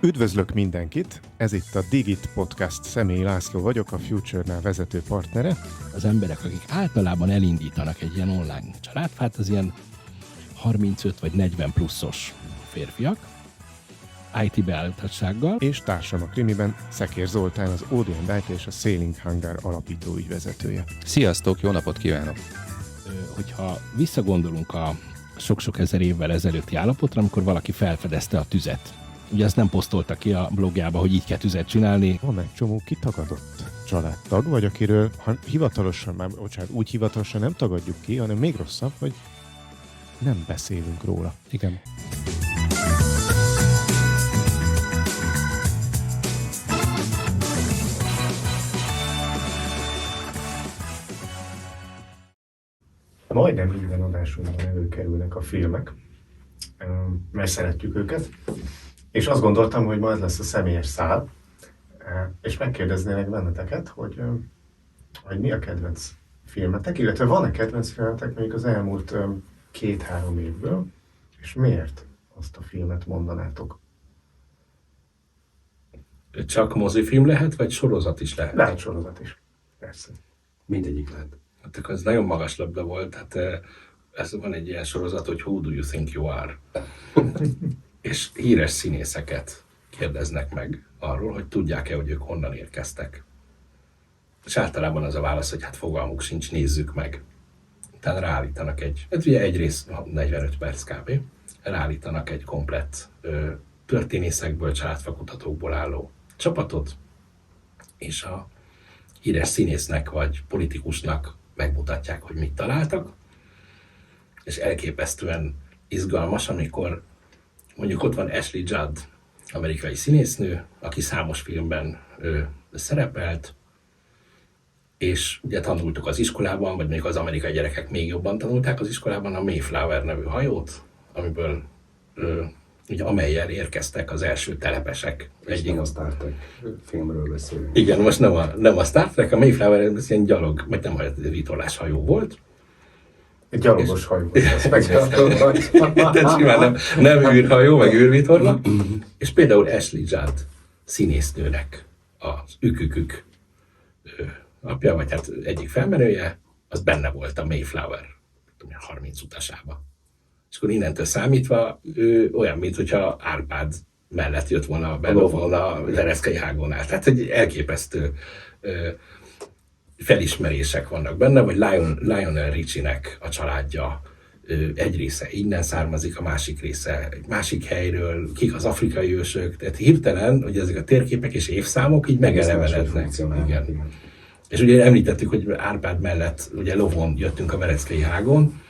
Üdvözlök mindenkit! Ez itt a Digit Podcast, Személyi László vagyok, a Future-nál vezető partnere. Az emberek, akik általában elindítanak egy ilyen online családfát, az ilyen 35 vagy 40 pluszos férfiak, IT beállítottsággal. És társam a krimiben Szekér Zoltán, az Audient IT és a Sailing Hangar alapító ügyvezetője. Sziasztok, jó napot kívánok! Hogyha visszagondolunk a sok-sok ezer évvel ezelőtti állapotra, amikor valaki felfedezte a tüzet. Ugye azt nem posztolta ki a blogjába, hogy így kell tüzet csinálni. Van egy csomó kitagadott családtag, vagy akiről úgy hivatalosan nem tagadjuk ki, hanem még rosszabb, hogy nem beszélünk róla. Igen. Majdnem minden adásunkban előkerülnek a filmek, mert szeretjük őket, és azt gondoltam, hogy majd lesz a személyes szál, és megkérdeznélek benneteket, hogy mi a kedvenc filmetek, illetve van-e kedvenc filmetek mondjuk az elmúlt 2-3 évből, és miért azt a filmet mondanátok? Csak mozifilm lehet, vagy sorozat is lehet? Lehet sorozat is, persze. Mindegyik lehet. Hát akkor ez nagyon magas labda volt, hát ez van egy ilyen sorozat, hogy Who do you think you are? És híres színészeket kérdeznek meg arról, hogy tudják-e, hogy ők honnan érkeztek. És általában az a válasz, hogy hát fogalmuk sincs, nézzük meg. Utána ráállítanak hát ugye egy rész, 45 perc kb. Ráállítanak egy komplett történészekből, családfakutatókból álló csapatot, és a híres színésznek vagy politikusnak megmutatják, hogy mit találtak, és elképesztően izgalmas, amikor mondjuk ott van Ashley Judd, amerikai színésznő, aki számos filmben szerepelt, és ugye tanultuk az iskolában, vagy még az amerikai gyerekek még jobban tanulták az iskolában a Mayflower nevű hajót, amiből ugye amellyel érkeztek az első telepesek. Nem a Star Trek filmről beszélünk. Igen, most nem a Star Trek, a Mayflower ez ilyen gyalog, vagy nem a vitorlás hajó volt. Egy gyalogos hajó. Tehát nyilván nem űrhajó, meg űrvitorla. És például Ashley Judd színésznőnek az ükükük apja, vagy hát egyik felmenője, az benne volt a Mayflower 30 utasába. És akkor innentől számítva ő olyan, mintha Árpád mellett jött volna be a Vereszkei hágónál. Tehát egy elképesztő felismerések vannak benne, vagy Lionel Richie-nek a családja egy része innen származik, a másik része egy másik helyről, kik az afrikai ősök, tehát hirtelen, hogy ezek a térképek és évszámok így megelevenednek. Igen. És ugye említettük, hogy Árpád mellett ugye lovon jöttünk a Vereszkei hágon.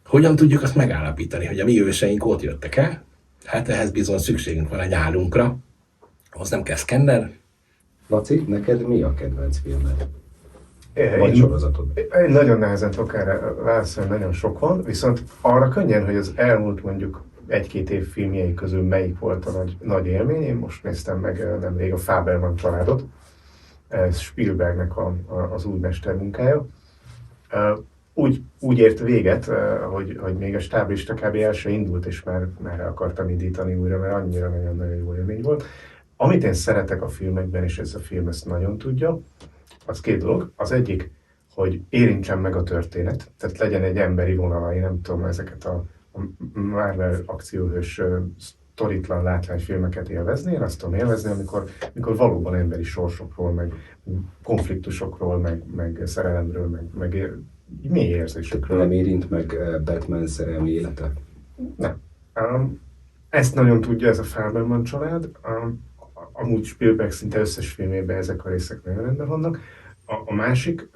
Hogyan tudjuk azt megállapítani, hogy a mi őseink ott jöttek el? Hát ehhez bizony szükségünk van a nyálunkra, ahhoz nem kell szkenner. Laci, neked mi a kedvenc filmed? Vagy sorozatod? Én nagyon nehezen tudok erre válaszolni, nagyon sok van, viszont arra könnyen, hogy az elmúlt mondjuk 1-2 év filmjei közül melyik volt a nagy élmény. Én most néztem meg nemrég a Fabelman családot, ez Spielbergnek az új mestermunkája. Úgy ért véget, hogy még a stáblista kb. El se indult, és már akartam indítani újra, mert annyira nagyon-nagyon jó élmény volt. Amit én szeretek a filmekben, és ez a film ezt nagyon tudja, az 2 dolog. Az egyik, hogy érintsen meg a történet, tehát legyen egy emberi vonala, én nem tudom ezeket a Marvel akcióhős sztoritlan látványfilmeket élvezni, én azt tudom élvezni, amikor valóban emberi sorsokról, meg konfliktusokról, meg szerelemről, meg mély érzésekről. Nem érint meg Batman szerelmi élete? Nem. Ezt nagyon tudja ez a Fabelman család. Amúgy Spielberg szinte összes filmében ezek a részek nagyon rendben vannak. A másik,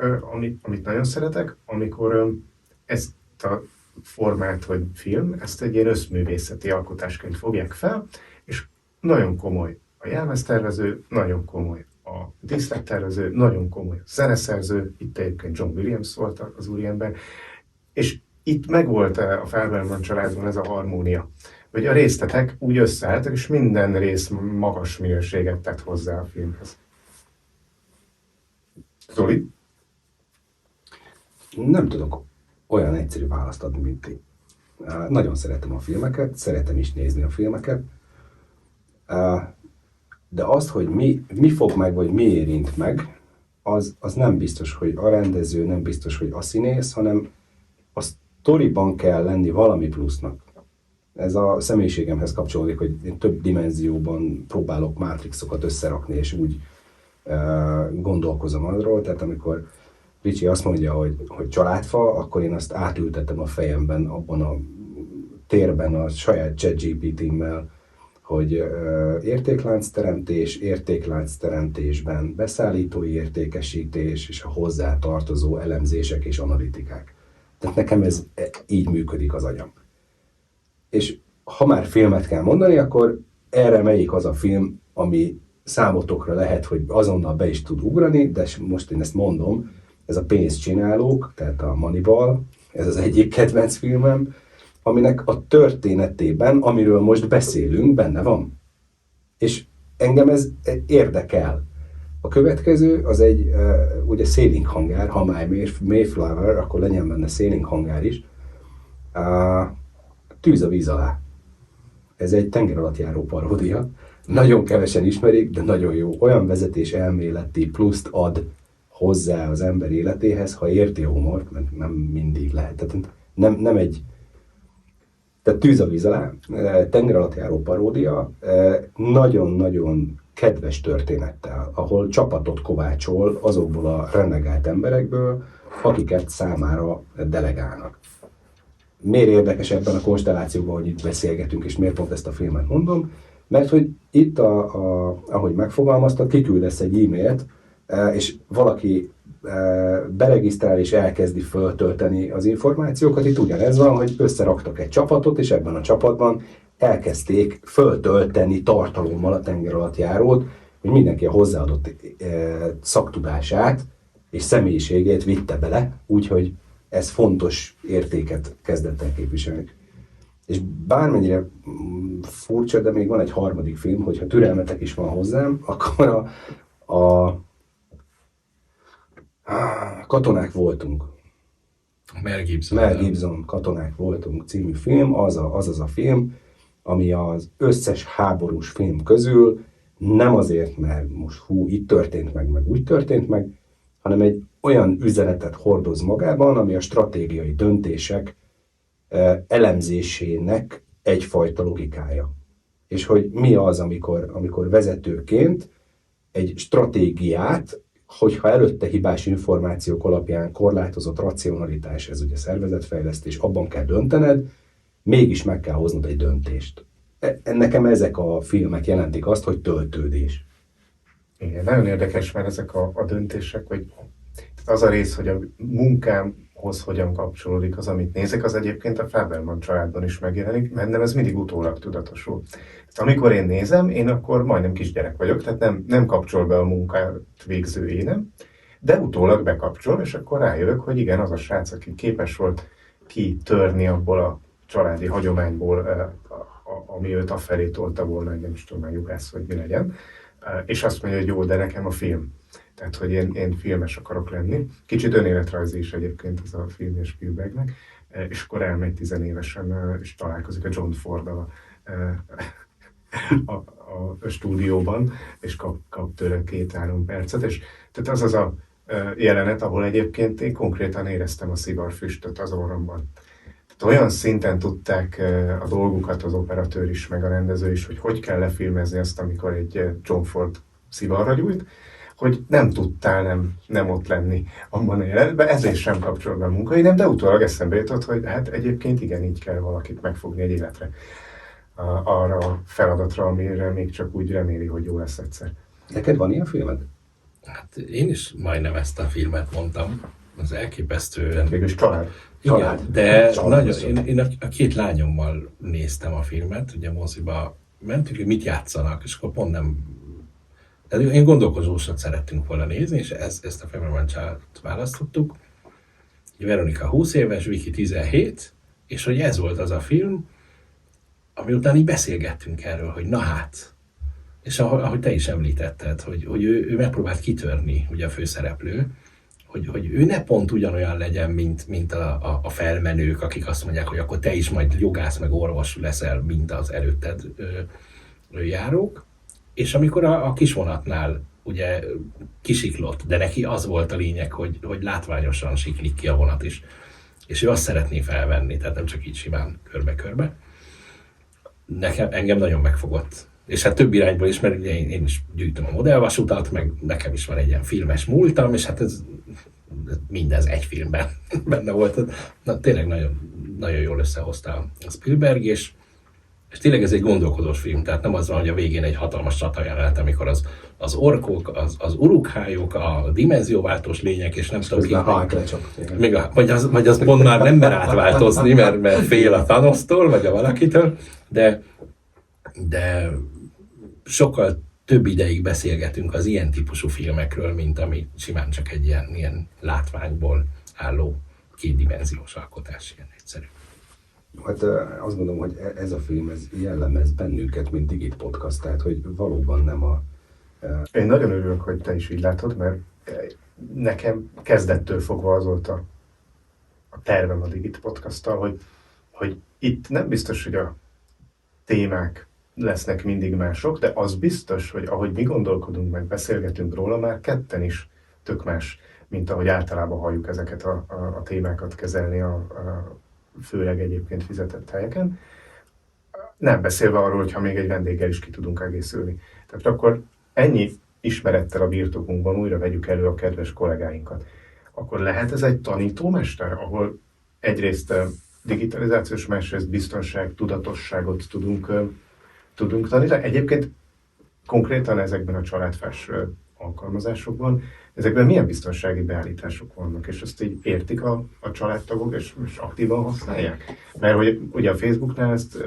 amit nagyon szeretek, amikor ezt a formát, vagy film, ezt egy ilyen összművészeti alkotásként fogják fel, és nagyon komoly a jelmeztervező, nagyon komoly a díszlettervező, nagyon komoly a zeneszerző, itt egyébként John Williams volt az úriember, és itt megvolt a Fabelman családban ez a harmónia, hogy a részletek úgy összeálltak, és minden rész magas minőséget tett hozzá a filmhez. Zoli? Nem tudok olyan egyszerű választ adni, mint ti. Nagyon szeretem a filmeket, szeretem is nézni a filmeket. De azt, hogy mi fog meg, vagy mi érint meg, az nem biztos, hogy a rendező, nem biztos, hogy a színész, hanem a sztoriban kell lenni valami plusznak. Ez a személyiségemhez kapcsolódik, hogy én több dimenzióban próbálok mátrixokat összerakni, és úgy gondolkozom arról, tehát amikor Ricsi azt mondja, hogy családfa, akkor én azt átültetem a fejemben, abban a térben a saját ChatGPT-mmel, hogy értékláncteremtésben beszállítói értékesítés és a hozzá tartozó elemzések és analitikák. Tehát nekem ez így működik az agyam. És ha már filmet kell mondani, akkor erre melyik az a film, ami számotokra lehet, hogy azonnal be is tud ugrani, de most én ezt mondom, ez a Pénzcsinálók, tehát a Moneyball, ez az egyik kedvenc filmem, aminek a történetében, amiről most beszélünk, benne van. És engem ez érdekel. A következő az egy ugye Sailing hangár, ha már Mayflower, akkor legyen benne Sailing hangár is. Tűz a víz alá. Ez egy tengeralattjáró paródia. Nagyon kevesen ismerik, de nagyon jó. Olyan vezetés elméleti pluszt ad hozzá az ember életéhez, ha érti a humort, mert nem mindig lehet. Tehát nem egy... Tehát Tűz a víz alá, tengeralattjáró paródia, nagyon-nagyon kedves történettel, ahol csapatot kovácsol azokból a renegált emberekből, akiket számára delegálnak. Miért érdekes ebben a konstellációban, hogy itt beszélgetünk, és miért pont ezt a filmet mondom? Mert hogy itt, ahogy megfogalmaztad, kiküldesz egy e-mailt, és valaki beregisztrál és elkezdi föltölteni az információkat. Itt ugyanez van, hogy összeraktak egy csapatot, és ebben a csapatban elkezdték föltölteni tartalommal a tengeralattjárót, hogy mindenki a hozzáadott szaktudását és személyiségét vitte bele, úgyhogy ez fontos értéket kezdett el képviselni. És bármennyire furcsa, de még van egy harmadik film, hogyha türelmetek is van hozzám, akkor a Katonák voltunk. Mel Gibson Katonák voltunk című film, az a film, ami az összes háborús film közül nem azért, mert most itt történt meg úgy történt meg, hanem egy olyan üzenetet hordoz magában, ami a stratégiai döntések elemzésének egyfajta logikája. És hogy mi az, amikor vezetőként egy stratégiát, hogyha előtte hibás információk alapján korlátozott racionalitás, ez ugye szervezetfejlesztés, abban kell döntened, mégis meg kell hoznod egy döntést. Nekem ezek a filmek jelentik azt, hogy töltődés. Igen, nagyon érdekes már ezek a döntések, hogy az a rész, hogy a munkámhoz hogyan kapcsolódik az, amit nézek, az egyébként a Faberman családban is megjelenik, bennem ez mindig utólag tudatosul. Tehát amikor én nézem, én akkor majdnem kisgyerek vagyok, tehát nem kapcsol be a munkát végző énem, de utólag bekapcsol, és akkor rájövök, hogy igen, az a srác, aki képes volt kitörni abból a családi hagyományból, ami őt afelé tolta volna, hogy nem is tudom már jogász, hogy mi legyen, és azt mondja, hogy jó, de nekem a film. Tehát, hogy én filmes akarok lenni. Kicsit önéletrajzi is egyébként ez a film és Spielbergnek, és akkor elmegy 10 évesen, és találkozik a John Forddal a stúdióban, és kap tőle 2-3 percet, és tehát az a jelenet, ahol egyébként én konkrétan éreztem a szivarfüstöt az orromban. Tehát olyan szinten tudták a dolgukat az operatőr is, meg a rendező is, hogy kell lefilmezni azt, amikor egy John Ford szivarra gyújt, hogy nem tudtál nem ott lenni abban a jelenetben, ezért sem kapcsol be a munkaidőm, de utólag eszembe jutott, hogy hát egyébként igen, így kell valakit megfogni egy életre. Arra a feladatra, amire még csak úgy reméli, hogy jó lesz egyszer. Neked van ilyen filmed? Hát én is majdnem ezt a filmet mondtam. Az elképesztően... Végülis család. Igen, de nagyon, én a 2 lányommal néztem a filmet, ugye moziba mentünk, hogy mit játszanak, és akkor pont nem... Én gondolkozósat szerettünk volna nézni, és ezt a Faberman családot választottuk. Veronika 20 éves, Viki 17, és hogy ez volt az a film, ami után így beszélgettünk erről, hogy na hát, és ahogy te is említetted, hogy ő megpróbált kitörni, ugye a főszereplő, hogy ő ne pont ugyanolyan legyen, mint a felmenők, akik azt mondják, hogy akkor te is majd jogász meg orvos leszel, mint az előtted járók, és amikor a kisvonatnál ugye kisiklott, de neki az volt a lényeg, hogy látványosan siklik ki a vonat is, és ő azt szeretné felvenni, tehát nem csak így simán körbe-körbe. Engem nagyon megfogott. És hát több irányból is, mert ugye én is gyűjtöm a modellvasutat, meg nekem is van egy ilyen filmes múltam, és hát ez mindez egy filmben benne volt. Na, tényleg nagyon, nagyon jól összehozta a Spielberg, és tényleg ez egy gondolkodós film, tehát nem az van, hogy a végén egy hatalmas csata jelenet, amikor az orkok, az urukhályok, a dimenzióváltós lények, és nem tudom ki. Vagy az pont már nem mer átváltozni, mert fél a Thanos-tól, vagy a valakitől, de sokkal több ideig beszélgetünk az ilyen típusú filmekről, mint ami simán csak egy ilyen látványból álló kétdimenziós alkotás, ilyen egyszerű. Hát azt gondolom, hogy ez a film ez jellemez bennünket, mint Digit Podcast, tehát hogy valóban nem a... Én nagyon örülök, hogy te is így látod, mert nekem kezdettől fogva az volt a tervem a Digit Podcasttal, hogy itt nem biztos, hogy a témák lesznek mindig mások, de az biztos, hogy ahogy mi gondolkodunk, meg beszélgetünk róla, már ketten is tök más, mint ahogy általában halljuk ezeket a témákat kezelni főleg egyébként fizetett helyeken. Nem beszélve arról, hogyha még egy vendéggel is ki tudunk egészülni. Tehát akkor ennyi ismerettel a birtokunkban újra vegyük elő a kedves kollégáinkat. Akkor lehet ez egy tanítómester, ahol egyrészt digitalizációs, másrészt biztonság, tudatosságot tudunk tanítani. Egyébként konkrétan ezekben a családfás alkalmazásokban, ezekben milyen biztonsági beállítások vannak, és ezt így értik a családtagok, és aktívan használják? Mert hogy ugye a Facebooknál ezt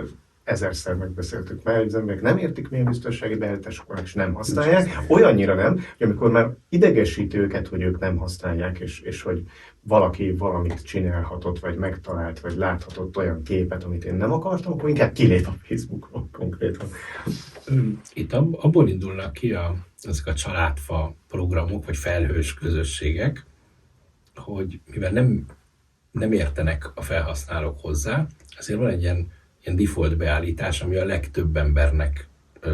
ezerszer megbeszéltük már, hogy az emberek nem értik, milyen biztonsági beállítások vannak, és nem használják. Olyannyira nem, hogy amikor már idegesíti őket, hogy ők nem használják, és hogy valaki valamit csinálhatott, vagy megtalált, vagy láthatott olyan képet, amit én nem akartam, akkor inkább kilép a Facebookról konkrétan. Itt abból indulnak ki ezek a családfa programok, vagy felhős közösségek, hogy mivel nem értenek a felhasználók hozzá, ezért van egy ilyen default beállítás, ami a legtöbb embernek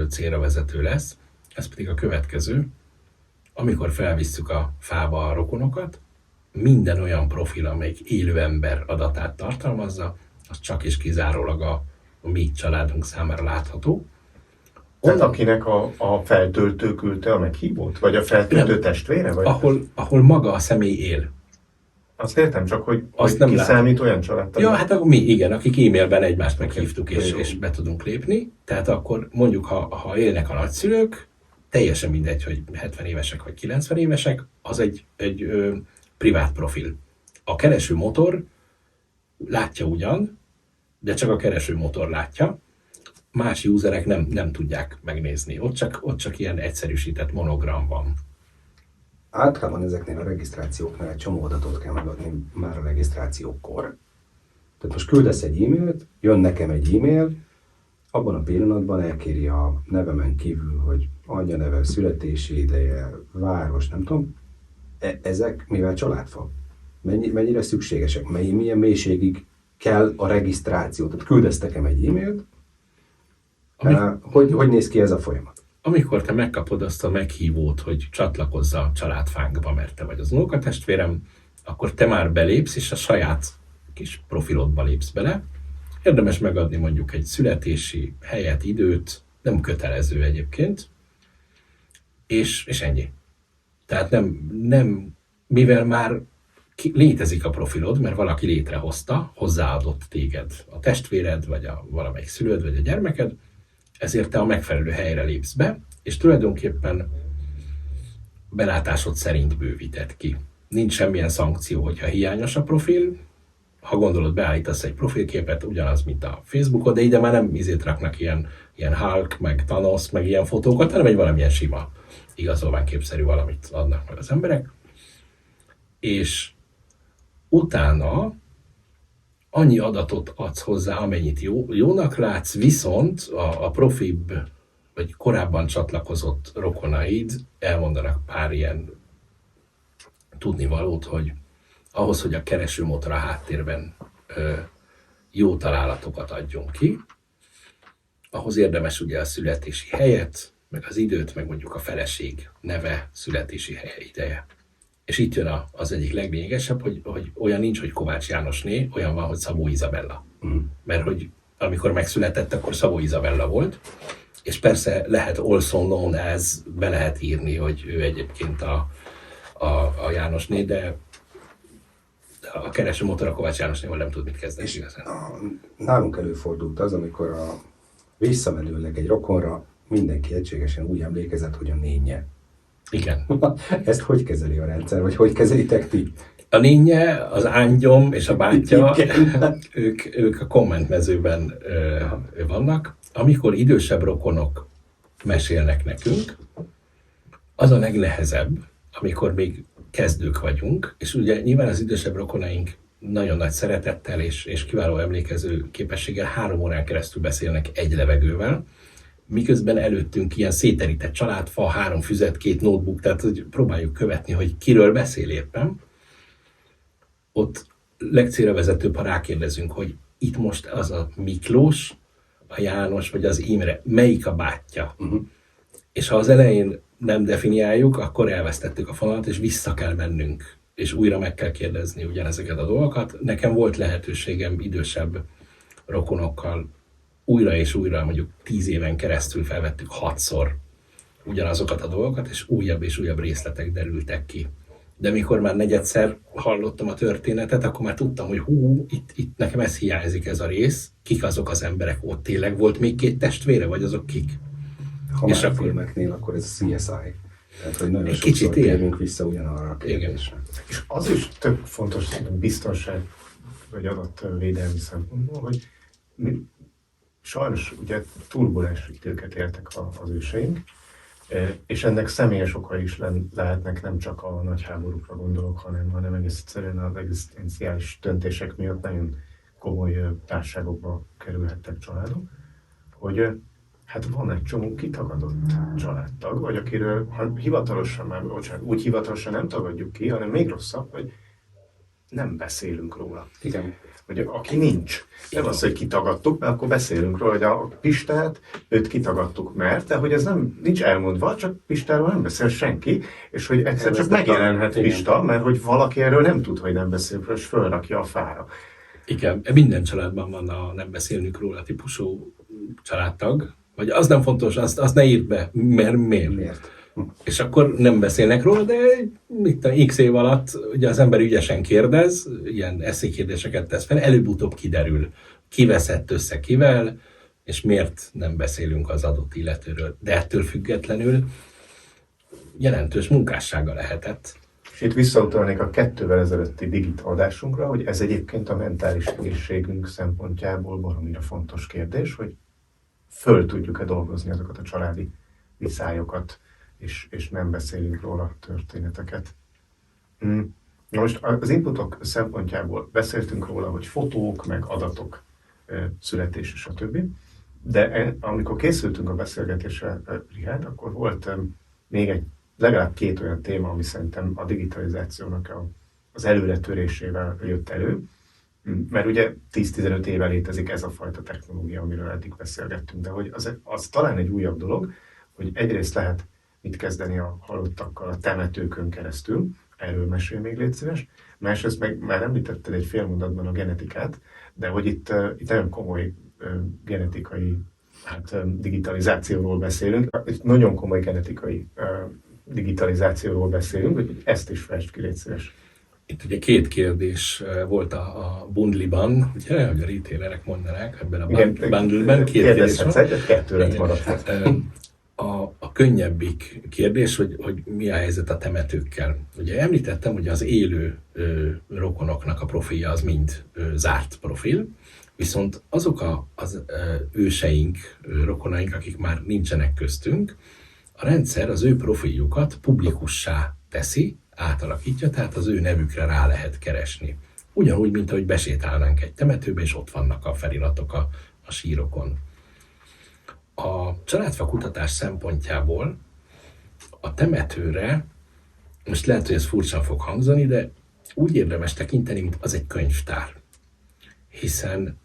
célra vezető lesz. Ez pedig a következő. Amikor felvisszük a fába a rokonokat, minden olyan profil, amelyik élő ember adatát tartalmazza, az csak és kizárólag a mi családunk számára látható. Tehát akinek a feltöltő küldte a meghívót? Vagy a feltöltő testvére? Vagy ahol maga a személy él. Azt értem, csak hogy nem ki számít olyan családtag. Ja, hát akkor mi, igen, akik e-mailben egymást meghívtuk és be tudunk lépni. Tehát akkor mondjuk, ha élnek a nagyszülők, teljesen mindegy, hogy 70 évesek vagy 90 évesek, az egy privát profil. A keresőmotor látja ugyan, de csak a keresőmotor látja. Más userek nem tudják megnézni. Ott csak ilyen egyszerűsített monogram van. Általában ezeknél a regisztrációknál egy csomó adatot kell megadni már a regisztrációkor. Tehát most küldesz egy e-mailt, jön nekem egy e-mail, abban a pillanatban elkéri a nevemen kívül, hogy anyjaneve, születési ideje, város, nem tudom. Ezek mivel családfa? Mennyire szükségesek? Milyen mélységig kell a regisztráció? Tehát küldesz nekem egy e-mailt, hogy néz ki ez a folyamat? Amikor te megkapod azt a meghívót, hogy csatlakozz a családfánkba, mert te vagy az unokatestvérem, akkor te már belépsz, és a saját kis profilodba lépsz bele. Érdemes megadni mondjuk egy születési helyet, időt, nem kötelező egyébként, és ennyi. Tehát nem mivel már létezik a profilod, mert valaki létrehozta, hozzáadott téged a testvéred, vagy valamelyik szülőd, vagy a gyermeked, ezért te a megfelelő helyre lépsz be, és tulajdonképpen belátásod szerint bővíted ki. Nincs semmilyen szankció, hogyha hiányos a profil. Ha gondolod, beállítasz egy profilképet, ugyanaz, mint a Facebookon, de ide már nem raknak ilyen Hulk, meg Thanos, meg ilyen fotókat, hanem egy valamilyen sima igazolványképszerű valamit adnak meg az emberek. És utána annyi adatot adsz hozzá, amennyit jónak látsz, viszont a profibb, vagy korábban csatlakozott rokonaid elmondanak pár ilyen tudnivalót, hogy ahhoz, hogy a keresőmotor a háttérben jó találatokat adjon ki, ahhoz érdemes ugye a születési helyet, meg az időt, meg mondjuk a feleség neve, születési helye, ideje. És itt jön az egyik leglényegesebb, hogy olyan nincs, hogy Kovács Jánosné, olyan van, hogy Szabó Izabella. Mert hogy amikor megszületett, akkor Szabó Izabella volt, és persze lehet also known as, be lehet írni, hogy ő egyébként a Jánosné, de a keresőmotor a Kovács Jánosnéval nem tud mit kezdeni igazán. Nálunk előfordult az, amikor visszamenőleg egy rokonra mindenki egységesen úgy emlékezett, hogy a nénye. Igen. Ezt hogy kezeli a rendszer, vagy hogy kezelitek ti? A nénye, az ángyom és a bátyja, ők a kommentmezőben vannak. Amikor idősebb rokonok mesélnek nekünk, az a legnehezebb, amikor még kezdők vagyunk, és ugye nyilván az idősebb rokonaink nagyon nagy szeretettel és kiváló emlékező képességgel 3 órán keresztül beszélnek egy levegővel, miközben előttünk ilyen széterített családfa, 3 füzet, 2 notebook, tehát hogy próbáljuk követni, hogy kiről beszél éppen. Ott legcélra vezetőbb, ha rákérdezünk, hogy itt most az a Miklós, a János vagy az Imre, melyik a bátyja? És ha az elején nem definiáljuk, akkor elvesztettük a fonalat, és vissza kell mennünk, és újra meg kell kérdezni ugyanezeket a dolgokat. Nekem volt lehetőségem idősebb rokonokkal újra és újra, mondjuk 10 éven keresztül felvettük 6-szor ugyanazokat a dolgokat, és újabb részletek derültek ki. De mikor már negyedszer hallottam a történetet, akkor már tudtam, hogy itt nekem ez hiányzik, ez a rész. Kik azok az emberek? Ott tényleg volt még 2 testvére, vagy azok kik? Ha és már filmeknél, akkor ez a CSI. Tehát, hogy nagyon sokszor térünk vissza ugyanarra a kérdésre. És az is tök fontos biztonság, vagy adatvédelmi szempontból, hogy sajnos ugye turbulens időket éltek az őseink, és ennek személyes okai is lehetnek, nem csak a nagy háborúkra gondolok, hanem egész egyszerűen az egzisztenciális döntések miatt nagyon komoly társágokba kerülhettek családok, hogy hát van egy csomó kitagadott családtag, vagy akiről hivatalosan már, úgy hivatalosan nem tagadjuk ki, hanem még rosszabb, hogy nem beszélünk róla. Igen. Hogy aki nincs. Nem az, hogy kitagadtuk, mert akkor beszélünk róla, hogy a Pistát, őt kitagadtuk, de hogy ez nincs elmondva, csak Pistáról nem beszél senki, és hogy egyszer csak megjelenhet Pista, mert hogy valaki erről nem tud, hogy nem beszél róla, és fölrakja a fára. Igen, minden családban van a nem beszélnünk róla típusú családtag, vagy az nem fontos, azt ne írd be, mert miért? És akkor nem beszélnek róla, de itt a X év alatt ugye az ember ügyesen kérdez, ilyen eszélykérdéseket tesz fel, előbb-utóbb kiderül, ki veszett össze kivel, és miért nem beszélünk az adott illetőről. De ettől függetlenül jelentős munkássága lehetett. És itt visszautalnék a 2-vel ezelőtti digit adásunkra, hogy ez egyébként a mentális egészségünk szempontjából baromira fontos kérdés, hogy föl tudjuk-e dolgozni azokat a családi viszályokat, és nem beszélünk róla történeteket. Na most az inputok szempontjából beszéltünk róla, hogy fotók, meg adatok, születés és a többi, de amikor készültünk a beszélgetésre, Richárd, akkor volt még legalább 2 olyan téma, ami szerintem a digitalizációnak az előretörésével jött elő, mert ugye 10-15 éve létezik ez a fajta technológia, amiről eddig beszélgettünk, de hogy az talán egy újabb dolog, hogy egyrészt lehet mit kezdeni a halottakkal a temetőkön keresztül, erről mesél még, légy szíves. Másrészt meg már említetted egy fél mondatban a genetikát, de hogy itt nagyon komoly genetikai digitalizációról beszélünk. Itt nagyon komoly genetikai digitalizációról beszélünk, hogy ezt is fesd ki, légy szíves. Itt ugye 2 kérdés volt a bundliban, ugye, hogy a retailerek mondanák ebben a bundleben. 2 kérdés van. Egyet, 2 lett maradt. A könnyebbik kérdés, hogy mi a helyzet a temetőkkel. Ugye említettem, hogy az élő rokonoknak a profilja az mind zárt profil, viszont azok az őseink, rokonaink, akik már nincsenek köztünk, a rendszer az ő profiljukat publikussá teszi, átalakítja, tehát az ő nevükre rá lehet keresni. Ugyanúgy, mint ahogy besétálnánk egy temetőbe, és ott vannak a feliratok a sírokon. A családfa kutatás szempontjából a temetőre, most lehet, hogy ez furcsán fog hangzani, de úgy érdemes tekinteni, mint az egy könyvtár. Hiszen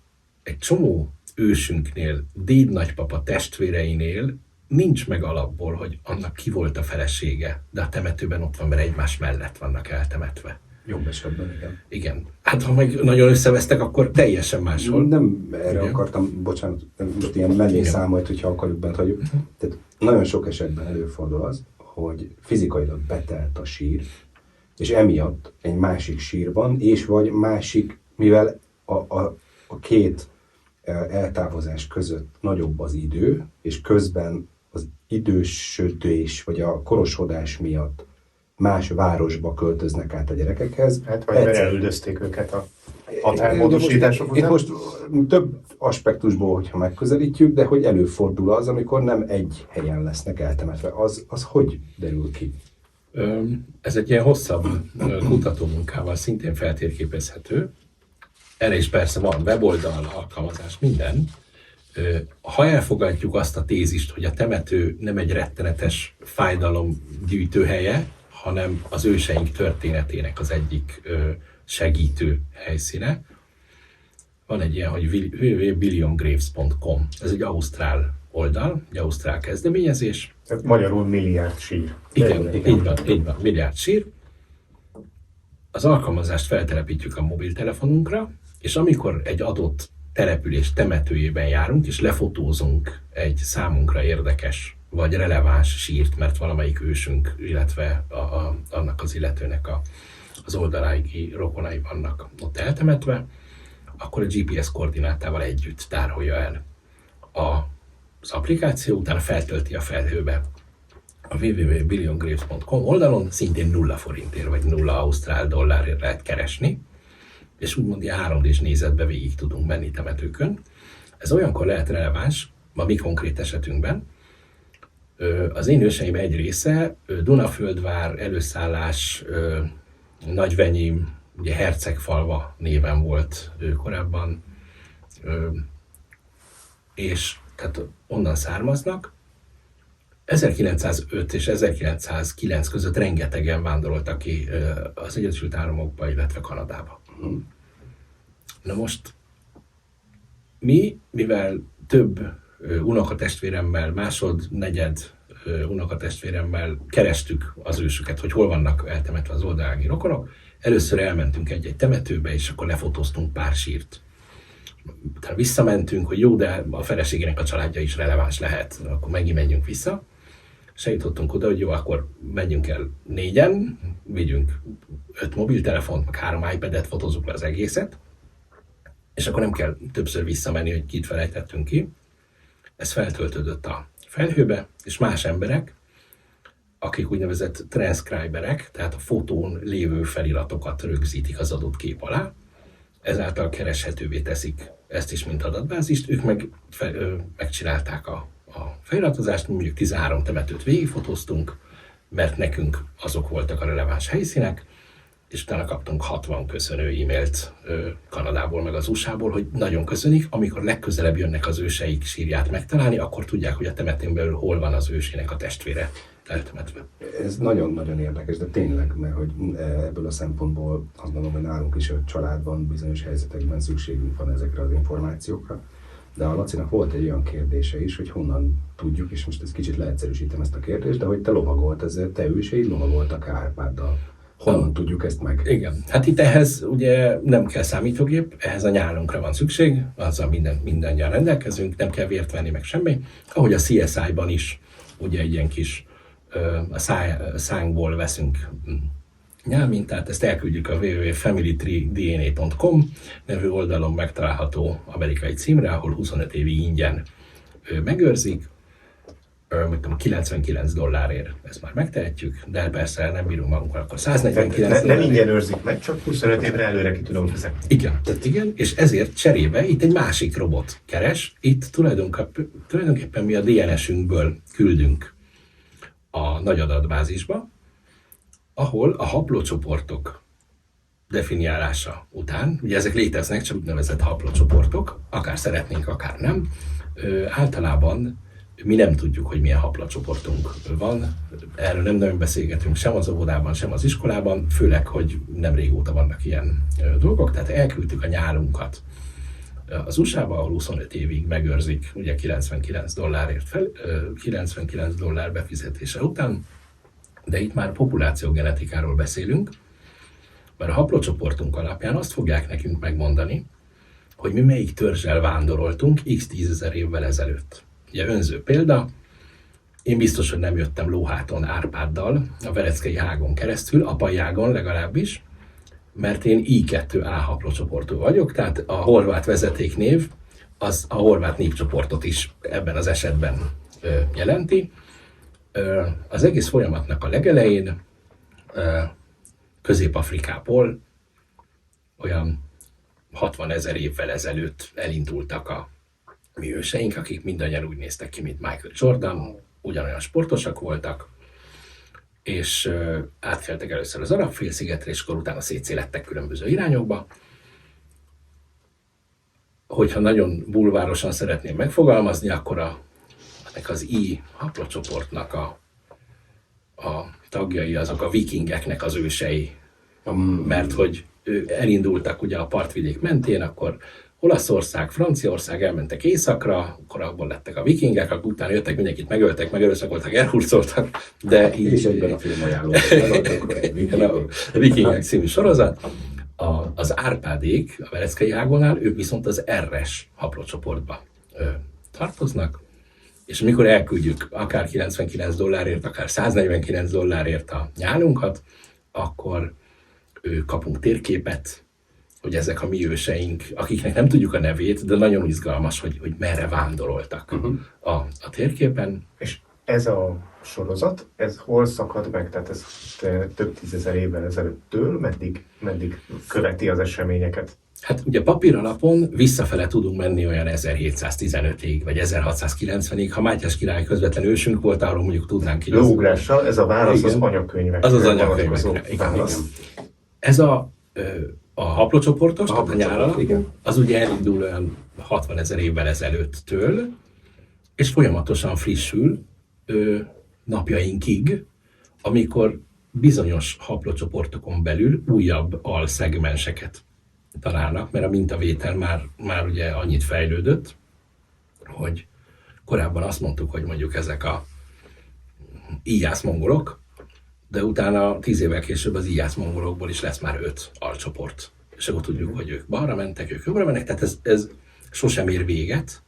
egy csomó ősünknél, déd nagypapa testvéreinél nincs meg alapból, hogy annak ki volt a felesége, de a temetőben ott van, mert egymás mellett vannak eltemetve. Jobb esetben, igen. Igen. Hát ha meg nagyon összevesztek, akkor teljesen máshol. Nem erre Igen. akartam, bocsánat, most ilyen mellé Igen. számolt, hogyha akarjuk bent hagyjuk. Tehát nagyon sok esetben előfordul az, hogy fizikailag betelt a sír, és emiatt egy másik sírban, és vagy másik, mivel a két eltávozás között nagyobb az idő, és közben az idősödés, vagy a korosodás miatt más városba költöznek át a gyerekekhez. Hát vagy mert elüldözték őket a határmódosítások Itt után. most több aspektusból, hogyha megközelítjük, de hogy előfordul az, amikor nem egy helyen lesznek eltemetve. Az hogy derül ki? Ez egy ilyen hosszabb kutatómunkával szintén feltérképezhető. Erre is persze van weboldal, alkalmazás, minden. Ha elfogadjuk azt a tézist, hogy a temető nem egy rettenetes fájdalom gyűjtőhelye, hanem az őseink történetének az egyik segítő helyszíne. Van egy ilyen, hogy www.billiongraves.com. Ez egy ausztrál oldal, egy ausztrál kezdeményezés. Tehát magyarul milliárd sír. Igen, így van, milliárd sír. Az alkalmazást feltelepítjük a mobiltelefonunkra, és amikor egy adott település temetőjében járunk, és lefotózunk egy számunkra érdekes vagy releváns sírt, mert valamelyik ősünk, illetve annak az illetőnek az oldaláigi rokonai vannak ott eltemetve, akkor a GPS koordinátával együtt tárolja el az applikáció, utána feltölti a felhőbe. A www.billiongraves.com oldalon szintén 0 forintért vagy 0 ausztrál dollárért lehet keresni, és úgymond ilyen 3D-s nézetbe végig tudunk menni temetőkön. Ez olyankor lehet releváns, a mi konkrét esetünkben. Az én őseim egy része Dunaföldvár, Előszállás, Nagyvenyim, ugye Hercegfalva néven volt korábban, és tehát onnan származnak. 1905 és 1909 között rengetegen vándoroltak ki az Egyesült Államokba, illetve Kanadába. Na most mi, mivel több unokatestvéremmel, negyed unokatestvéremmel kerestük az ősüket, hogy hol vannak eltemetve az oldalági rokonok, először elmentünk egy temetőbe, és akkor lefotóztunk pár sírt. Utána visszamentünk, hogy jó, de a feleségének a családja is releváns lehet, akkor megint menjünk vissza. És eljutottunk oda, hogy jó, akkor menjünk el 4-en, vigyünk 5 mobiltelefont, meg 3 iPad-et, fotózzuk le az egészet, és akkor nem kell többször visszamenni, hogy kit felejtettünk ki. Ez feltöltődött a felhőbe, és más emberek, akik úgynevezett transcriberek, tehát a fotón lévő feliratokat rögzítik az adott kép alá, ezáltal kereshetővé teszik ezt is, mint adatbázist. Ők megcsinálták a feliratozást, mondjuk 13 temetőt végigfotóztunk, mert nekünk azok voltak a releváns helyszínek, és utána kaptunk 60 köszönő e-mailt Kanadából, meg az USA-ból, hogy nagyon köszönik, amikor legközelebb jönnek az őseik sírját megtalálni, akkor tudják, hogy a temetőn belül hol van az ősének a testvére eltemetve. Ez nagyon-nagyon érdekes, de tényleg, mert hogy ebből a szempontból azt gondolom, hogy nálunk is a családban bizonyos helyzetekben szükségünk van ezekre az információkra. De a Lacinak volt egy olyan kérdése is, hogy honnan tudjuk, és most ezt kicsit leegyszerűsítem ezt a kérdést, de hogy te lovagolt, ezért te őseid lovagoltak Árpáddal. Honnan tudjuk ezt meg? Igen, hát itt ehhez ugye nem kell számítógép, ehhez a nyálunkra van szükség, azzal mindannyian rendelkezünk, nem kell vért venni meg semmi. Ahogy a CSI-ban is, ugye egy ilyen kis a szánkból veszünk nyelvmintát, ezt elküldjük a www.familytreedna.com nevű oldalon megtalálható amerikai címre, ahol 25 évig ingyen megőrzik. 99 dollárért ezt már megtehetjük, de persze nem bírunk magunkkal, akkor 149 Nem ingyen őrzik meg, csak 25 évre előre ki tudom fizetni. Igen, és ezért cserébe itt egy másik robot keres. Itt tulajdonképpen mi a DNS-ünkből küldünk a nagy adatbázisba, ahol a haplócsoportok definiálása után, ugye ezek léteznek, csak úgynevezett haplócsoportok, akár szeretnénk, akár nem, általában mi nem tudjuk, hogy milyen haplócsoportunk van. Erről nem nagyon beszélgetünk sem az óvodában, sem az iskolában, főleg, hogy nem régóta vannak ilyen dolgok, tehát elküldtük a nyálunkat Az USA-ban, ahol 25 évig megőrzik, ugye $99 befizetése után, de itt már populációgenetikáról beszélünk, mert a haplócsoportunk alapján azt fogják nekünk megmondani, hogy mi melyik törzsel vándoroltunk x 10 000 évvel ezelőtt. Ugye önző példa, én biztos, hogy nem jöttem lóháton Árpáddal a Vereckei ágon keresztül, apai ágon legalábbis, mert én I2A haplócsoportú vagyok, tehát a horvát vezetéknév az a horvát népcsoportot is ebben az esetben jelenti. Az egész folyamatnak a legelején Közép-Afrikából olyan 60 000 évvel ezelőtt elindultak a mi őseink, akik mindannyian úgy néztek ki, mint Michael Jordan, ugyanolyan sportosak voltak, és átkeltek először az Arab-félszigetre, és akkor utána szétszélettek különböző irányokba. Hogyha nagyon bulvárosan szeretném megfogalmazni, akkor ennek az I haplócsoportnak a tagjai azok a vikingeknek az ősei, mert hogy elindultak ugye a partvidék mentén, akkor Olaszország, Franciaország elmentek északra, akkor abból lettek a vikingek, akkor utána jöttek, mindenkit megöltek, megerőszakoltak, elhurcoltak, de így... És egyben a film ajánlót. A Vikingek című sorozat. Az Árpádék, a Vereckei ágonál, ők viszont az R-es haplócsoportba tartoznak, és amikor elküldjük akár $99, akár $149 a nyálunkat, akkor kapunk térképet, hogy ezek a mi őseink, akiknek nem tudjuk a nevét, de nagyon izgalmas, hogy merre vándoroltak a térképen. És ez a sorozat, ez hol szakad meg? Tehát ez több 10 000 évvel ezelőttől meddig követi az eseményeket? Hát ugye papír alapon visszafele tudunk menni olyan 1715-ig, vagy 1690-ig. Ha Mátyás király közvetlen ősünk volt, arról mondjuk tudnánk ki. Lóugrással, ez a válasz igen. az anyakönyvekre. Az az anyakönyvekre. Igen. Ez a haplócsoportos, tehát a nyála, az ugye elindul olyan 60 000 évvel ezelőttől, és folyamatosan frissül napjainkig, amikor bizonyos haplócsoportokon belül újabb alszegmenseket találnak, mert a mintavétel már ugye annyit fejlődött, hogy korábban azt mondtuk, hogy mondjuk ezek a íjász mongolok, de utána 10 évvel később az íjász mongolokból is lesz már 5 alcsoport. És akkor tudjuk, hogy ők balra mentek, ők jobbra mennek, tehát ez sosem ér véget,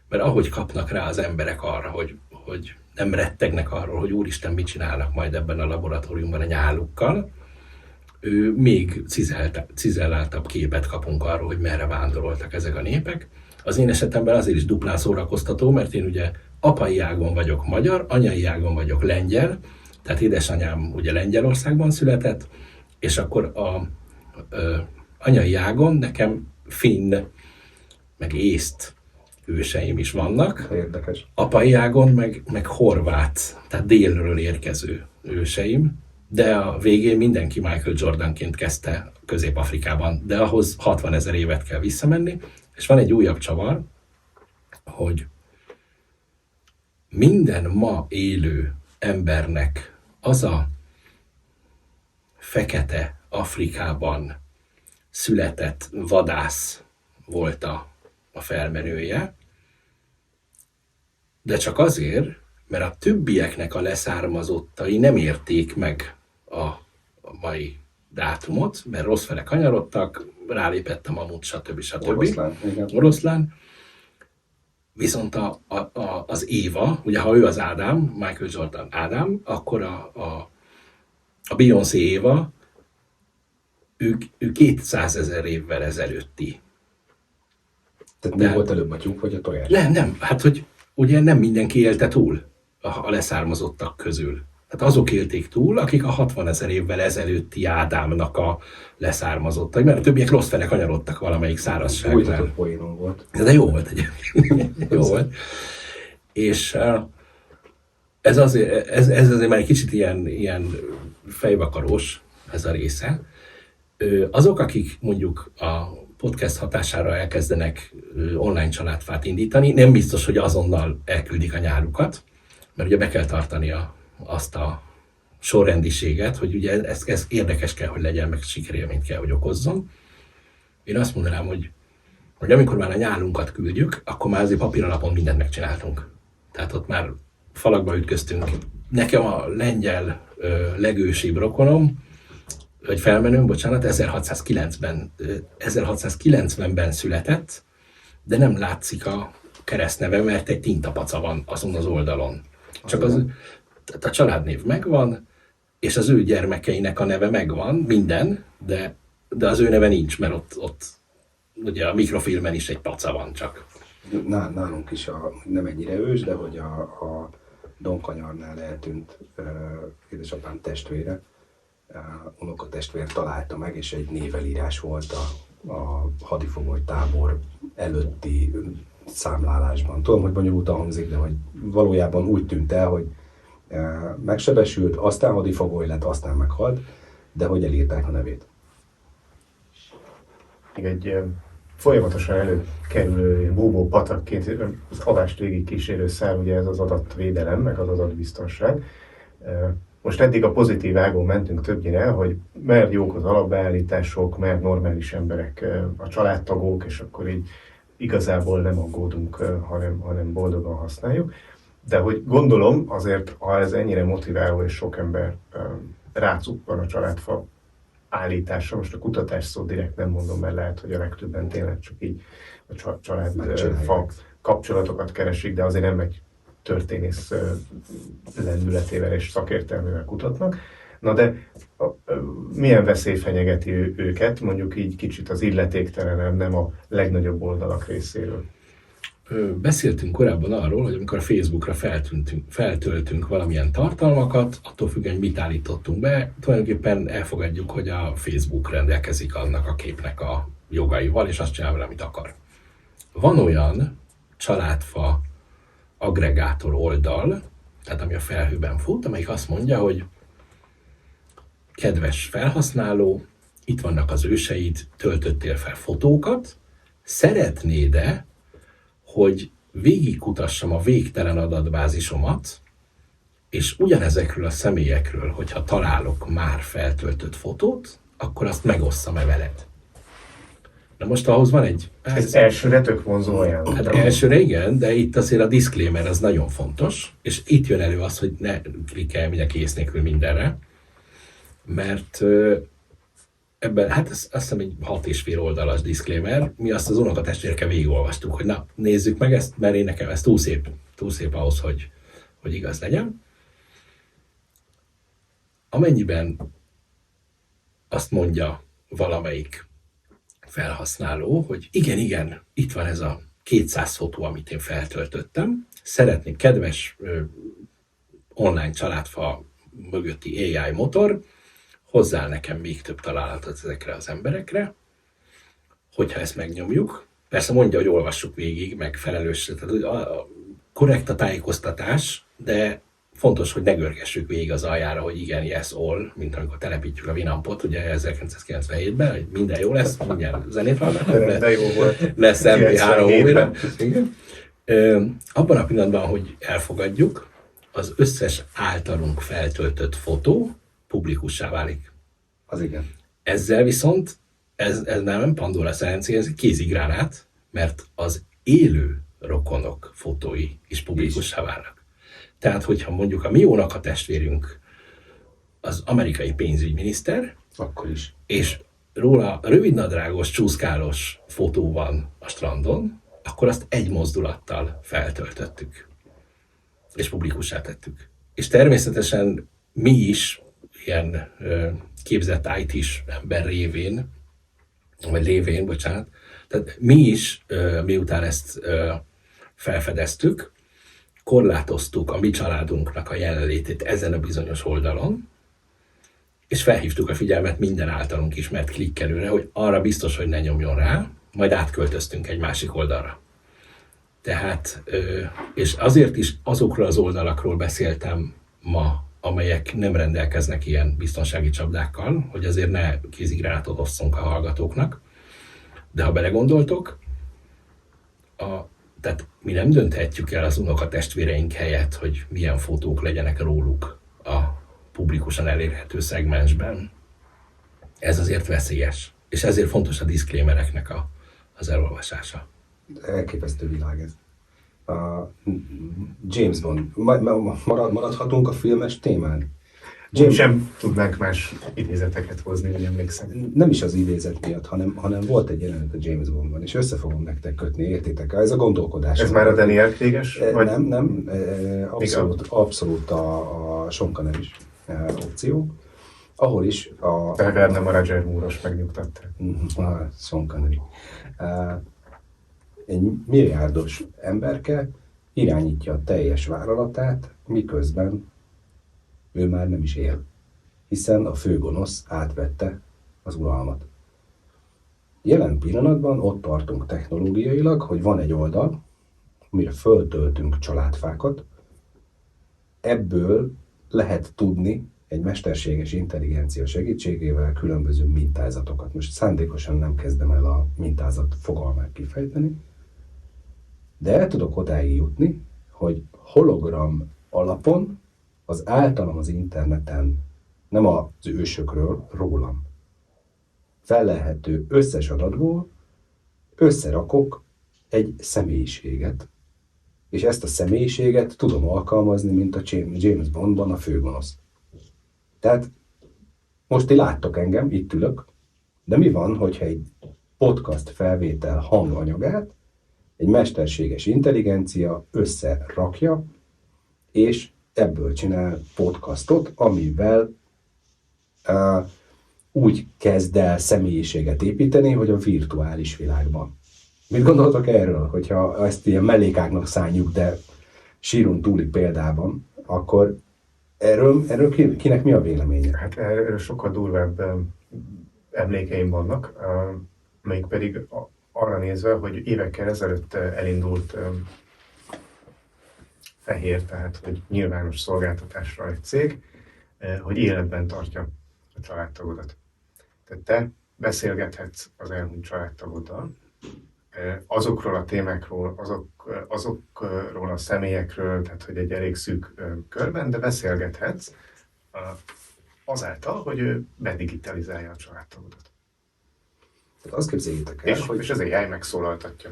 mert ahogy kapnak rá az emberek arra, hogy nem rettegnek arról, hogy úristen, mit csinálnak majd ebben a laboratóriumban a nyálukkal, még cizelláltabb képet kapunk arról, hogy merre vándoroltak ezek a népek. Az én esetemben azért is duplán szórakoztató, mert én ugye apai ágon vagyok magyar, anyai ágon vagyok lengyel, tehát édesanyám ugye Lengyelországban született, és akkor a anyai ágon nekem finn, meg észt őseim is vannak. Érdekes. Apai ágon meg horvát, tehát délről érkező őseim, de a végén mindenki Michael Jordanként kezdte Közép-Afrikában, de ahhoz 60 000 évet kell visszamenni, és van egy újabb csavar, hogy minden ma élő embernek az a fekete Afrikában született vadász volt a felmenője, de csak azért, mert a többieknek a leszármazottai nem érték meg a mai dátumot, mert rossz fele kanyarodtak, rálépett a mamut, stb. Oroszlán. Viszont az Éva, ugye ha ő az Ádám, Michael Jordan Ádám, akkor a Beyoncé Éva, ő 200 000 évvel ezelőtti. Tehát mi volt előbb a tyúk vagy a tojás? Nem, hát hogy ugye nem mindenki élte túl a leszármazottak közül. Tehát azok élték túl, akik a 60 000 évvel ezelőtti Ádámnak a leszármazottai, mert a többiek rossz fele kanyarodtak valamelyik szárazságnál. Újtatott poénom volt. De jó volt egyébként. Jó volt. És ez azért már egy kicsit ilyen fejvakarós ez a része. Azok, akik mondjuk a podcast hatására elkezdenek online családfát indítani, nem biztos, hogy azonnal elküldik a nyálukat, mert ugye be kell tartani azt a sorrendiséget, hogy ugye ez érdekes kell, hogy legyen, meg sikerélményt kell, hogy okozzon. Én azt mondanám, hogy hogy amikor már a nyálunkat küldjük, akkor már azért papíralapon mindent megcsináltunk. Tehát ott már falakba ütköztünk. Nekem a lengyel legősibb rokonom, vagy felmenőm, bocsánat, 1690-ben született, de nem látszik a keresztneve, mert egy tintapaca van azon az oldalon. Csak tehát a családnév megvan, és az ő gyermekeinek a neve megvan, minden, de az ő neve nincs, mert ott ugye a mikrofilmen is egy paca van csak. Nálunk is nem ennyire ős, de hogy a Donkanyarnál eltűnt édesapám testvére, unokatestvér találta meg, és egy névelírás volt a hadifogoly tábor előtti számlálásban. Tudom, hogy bonyolultan hangzik, de hogy valójában úgy tűnt el, hogy megsebesült, aztán hadifogoly lett, aztán meghalt, de hogy elírták a nevét. Még egy folyamatosan előkerülő búbó patakként az adást végig kísérő szál, ugye ez az adatvédelem, meg az adatbiztonság. Most eddig a pozitív ágon mentünk többnyire, hogy mert jók az alapbeállítások, mert normális emberek a családtagok, és akkor így igazából nem aggódunk, hanem boldogan használjuk. De hogy gondolom azért, ha ez ennyire motiváló és sok ember rácuppan a családfa állításra, most a kutatás szót direkt nem mondom, mert lehet, hogy a legtöbben tényleg csak így a családfa kapcsolatokat keresik, de azért nem egy történész lendületével és szakértelmével kutatnak. Na de milyen veszély fenyegeti őket, mondjuk így kicsit az illetéktelenebb, nem a legnagyobb oldalak részéről? Beszéltünk korábban arról, hogy amikor a Facebookra feltöltünk valamilyen tartalmakat, attól függően, hogy mit állítottunk be, tulajdonképpen elfogadjuk, hogy a Facebook rendelkezik annak a képnek a jogaival, és azt csinál vele, amit akar. Van olyan családfa aggregátor oldal, tehát ami a felhőben fut, amelyik azt mondja, hogy kedves felhasználó, itt vannak az őseid, töltöttél fel fotókat, szeretnéd-e, hogy végigkutassam a végtelen adatbázisomat, és ugyanezekről a személyekről, hogyha találok már feltöltött fotót, akkor azt megosszam-e veled. Na most ahhoz van egy... Ez elsőre tök vonzó ajánlat. Hát elsőre igen, de itt azért a disclaimer az nagyon fontos, és itt jön elő az, hogy ne klikkelj mindenki kész nélkül mindenre, mert ebben, hát azt hiszem egy 6,5 oldalas disclaimer, mi azt az unokatestvérkel végigolvastuk, hogy na, nézzük meg ezt, mert én nekem ez túl szép ahhoz, hogy igaz legyen. Amennyiben azt mondja valamelyik felhasználó, hogy igen, itt van ez a 200 fotó, amit én feltöltöttem, szeretném, kedves online családfa mögötti AI motor, hozzá nekem még több találatot ezekre az emberekre, hogyha ezt megnyomjuk. Persze mondja, hogy olvassuk végig, meg felelős, tehát a korrekt a tájékoztatás, de fontos, hogy ne görgessük végig az aljára, hogy igen, yes, all, mint amikor telepítjük a Winampot, ugye 1997-ben, hogy minden jó lesz, mindjárt zenét hallgatunk, De jó volt. lesz MP3 újra. Abban a pillanatban, hogy elfogadjuk, az összes általunk feltöltött fotó publikussá válik. Az igen. Ezzel viszont, ez nem Pandora szerencé, ez egy kézigránát, mert az élő rokonok fotói is publikussá válnak. Tehát, hogyha mondjuk a mi unokatestvérünk az amerikai pénzügyminiszter, akkor is. és róla rövidnadrágos, csúszkálos fotó van a strandon, akkor azt egy mozdulattal feltöltöttük, és publikussá tettük. És természetesen mi is, ilyen képzett IT-s ember lévén, tehát mi is, miután ezt felfedeztük, korlátoztuk a mi családunknak a jelenlétét ezen a bizonyos oldalon, és felhívtuk a figyelmet minden általunk ismert klikkelőre, hogy arra biztos, hogy ne nyomjon rá, majd átköltöztünk egy másik oldalra. Tehát, és azért is azokról az oldalakról beszéltem ma, amelyek nem rendelkeznek ilyen biztonsági csapdákkal, hogy azért ne kézigránátot osszunk a hallgatóknak. De ha belegondoltok, tehát mi nem dönthetjük el az unokatestvéreink helyett, hogy milyen fotók legyenek róluk a publikusan elérhető szegmensben. Ez azért veszélyes. És ezért fontos a disclaimereknek az elolvasása. Elképesztő világ ez. A James Bond. Maradhatunk a filmes témán? Sem tudnánk más idézeteket hozni, hogy emlékszem. Nem is az idézet miatt, hanem volt egy jelenet a James Bondban, és össze fogom nektek kötni, értitek? Ez a gondolkodás. Ez már a Daniel Craig-es? Nem, abszolút a Sean Connery opció, ahol is a... Legalább nem a Roger Moore-os megnyugtatta. A Sean Connery. Egy milliárdos emberke irányítja a teljes vállalatát, miközben ő már nem is él, hiszen a főgonosz átvette az uralmat. Jelen pillanatban ott tartunk technológiailag, hogy van egy oldal, amire föltöltünk családfákat, ebből lehet tudni egy mesterséges intelligencia segítségével különböző mintázatokat. Most szándékosan nem kezdem el a mintázat fogalmát kifejteni, de el tudok odáig jutni, hogy hologram alapon az általam az interneten, nem az ősökről, rólam fellelhető összes adatból összerakok egy személyiséget, és ezt a személyiséget tudom alkalmazni, mint a James Bondban a főgonosz. Tehát most ti láttok engem, itt ülök, de mi van, hogyha egy podcast felvétel hanganyagát egy mesterséges intelligencia összerakja, és ebből csinál podcastot, amivel úgy kezd el személyiséget építeni, hogy a virtuális világban. Mit gondoltok erről, hogyha ezt ilyen mellékáknak szánjuk, de síron túli példában, akkor erről kinek mi a véleménye? Hát erről sokkal durvább emlékeim vannak, még pedig arra nézve, hogy évekkel ezelőtt elindult fehér, tehát hogy nyilvános szolgáltatásra egy cég, hogy életben tartja a családtagodat. Tehát te beszélgethetsz az elhunyt családtagoddal, azokról a témákról, azokról a személyekről, tehát hogy egy elég szűk körben, de beszélgethetsz azáltal, hogy ő bedigitalizálja a családtagodat. Tehát azt képzeljétek el, És az AI megszólaltatja.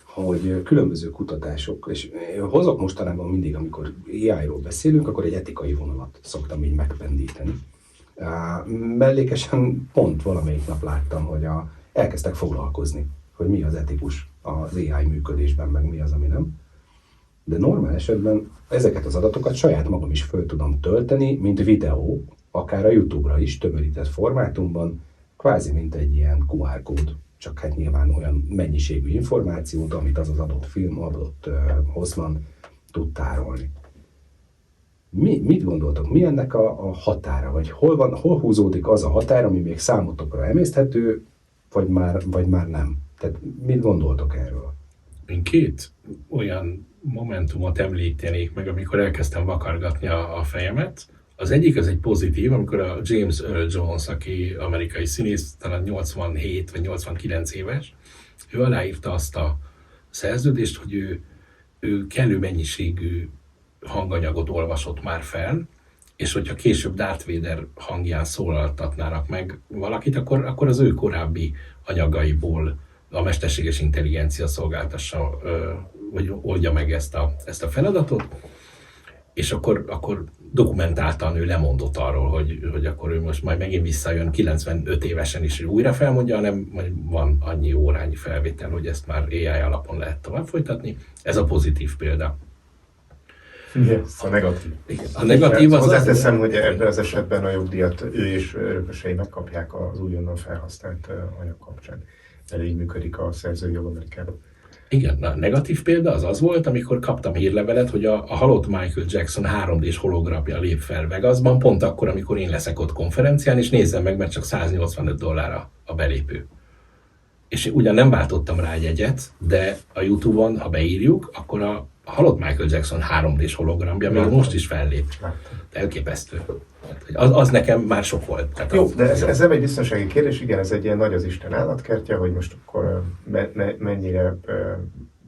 Hogy különböző kutatások, és hozok mostanában mindig, amikor AI-ról beszélünk, akkor egy etikai vonalat szoktam így megpendíteni. Mellékesen pont valamelyik nap láttam, hogy elkezdtek foglalkozni, hogy mi az etikus az AI működésben, meg mi az, ami nem. De normál esetben ezeket az adatokat saját magam is föl tudom tölteni, mint videó, akár a YouTube-ra is tömörített formátumban, kvázi mint egy ilyen QR kód, csak hát nyilván olyan mennyiségű információt, amit az adott film, adott hosszban tud tárolni. Mit gondoltok? Mi ennek a határa? Vagy hol húzódik az a határ, ami még számotokra emészthető, vagy már nem? Tehát mit gondoltok erről? Én két olyan momentumot említenék meg, amikor elkezdtem vakargatni a fejemet. Az egyik az egy pozitív, amikor a James Earl Jones, aki amerikai színész, talán 87 vagy 89 éves, ő aláírta azt a szerződést, hogy ő kellő mennyiségű hanganyagot olvasott már fel, és hogyha később Darth Vader hangján szólaltatnának meg valakit, akkor az ő korábbi anyagaiból a mesterséges intelligencia szolgáltassa, vagy oldja meg ezt a feladatot, és akkor dokumentáltan ő lemondott arról, hogy akkor ő most majd megint visszajön 95 évesen is, hogy újra felmondja, hanem van annyi órányi felvétel, hogy ezt már AI alapon lehet tovább folytatni. Ez a pozitív példa. Igen, a negatív. Igen. A negatív az hozzáteszem, hogy ebben az esetben a jogdíjat ő és örökösei megkapják az újonnan felhasznált anyag kapcsán. De így működik a szerzői jog Amerikában. Igen, a negatív példa az volt, amikor kaptam hírlevelet, hogy a halott Michael Jackson 3D-s hologramja lép fel Vegasban, pont akkor, amikor én leszek ott konferencián, és nézzem meg, mert csak $185 a belépő. És ugyan nem váltottam rá egy jegyet, de a YouTube-on, ha beírjuk, akkor a halott Michael Jackson 3D-s hologramja még most is fellép. Elképesztő. Az nekem már sok volt. Tehát jó, de ez nem egy biztonsági kérdés, igen, ez egy ilyen nagy az Isten állatkertje, hogy most akkor mennyire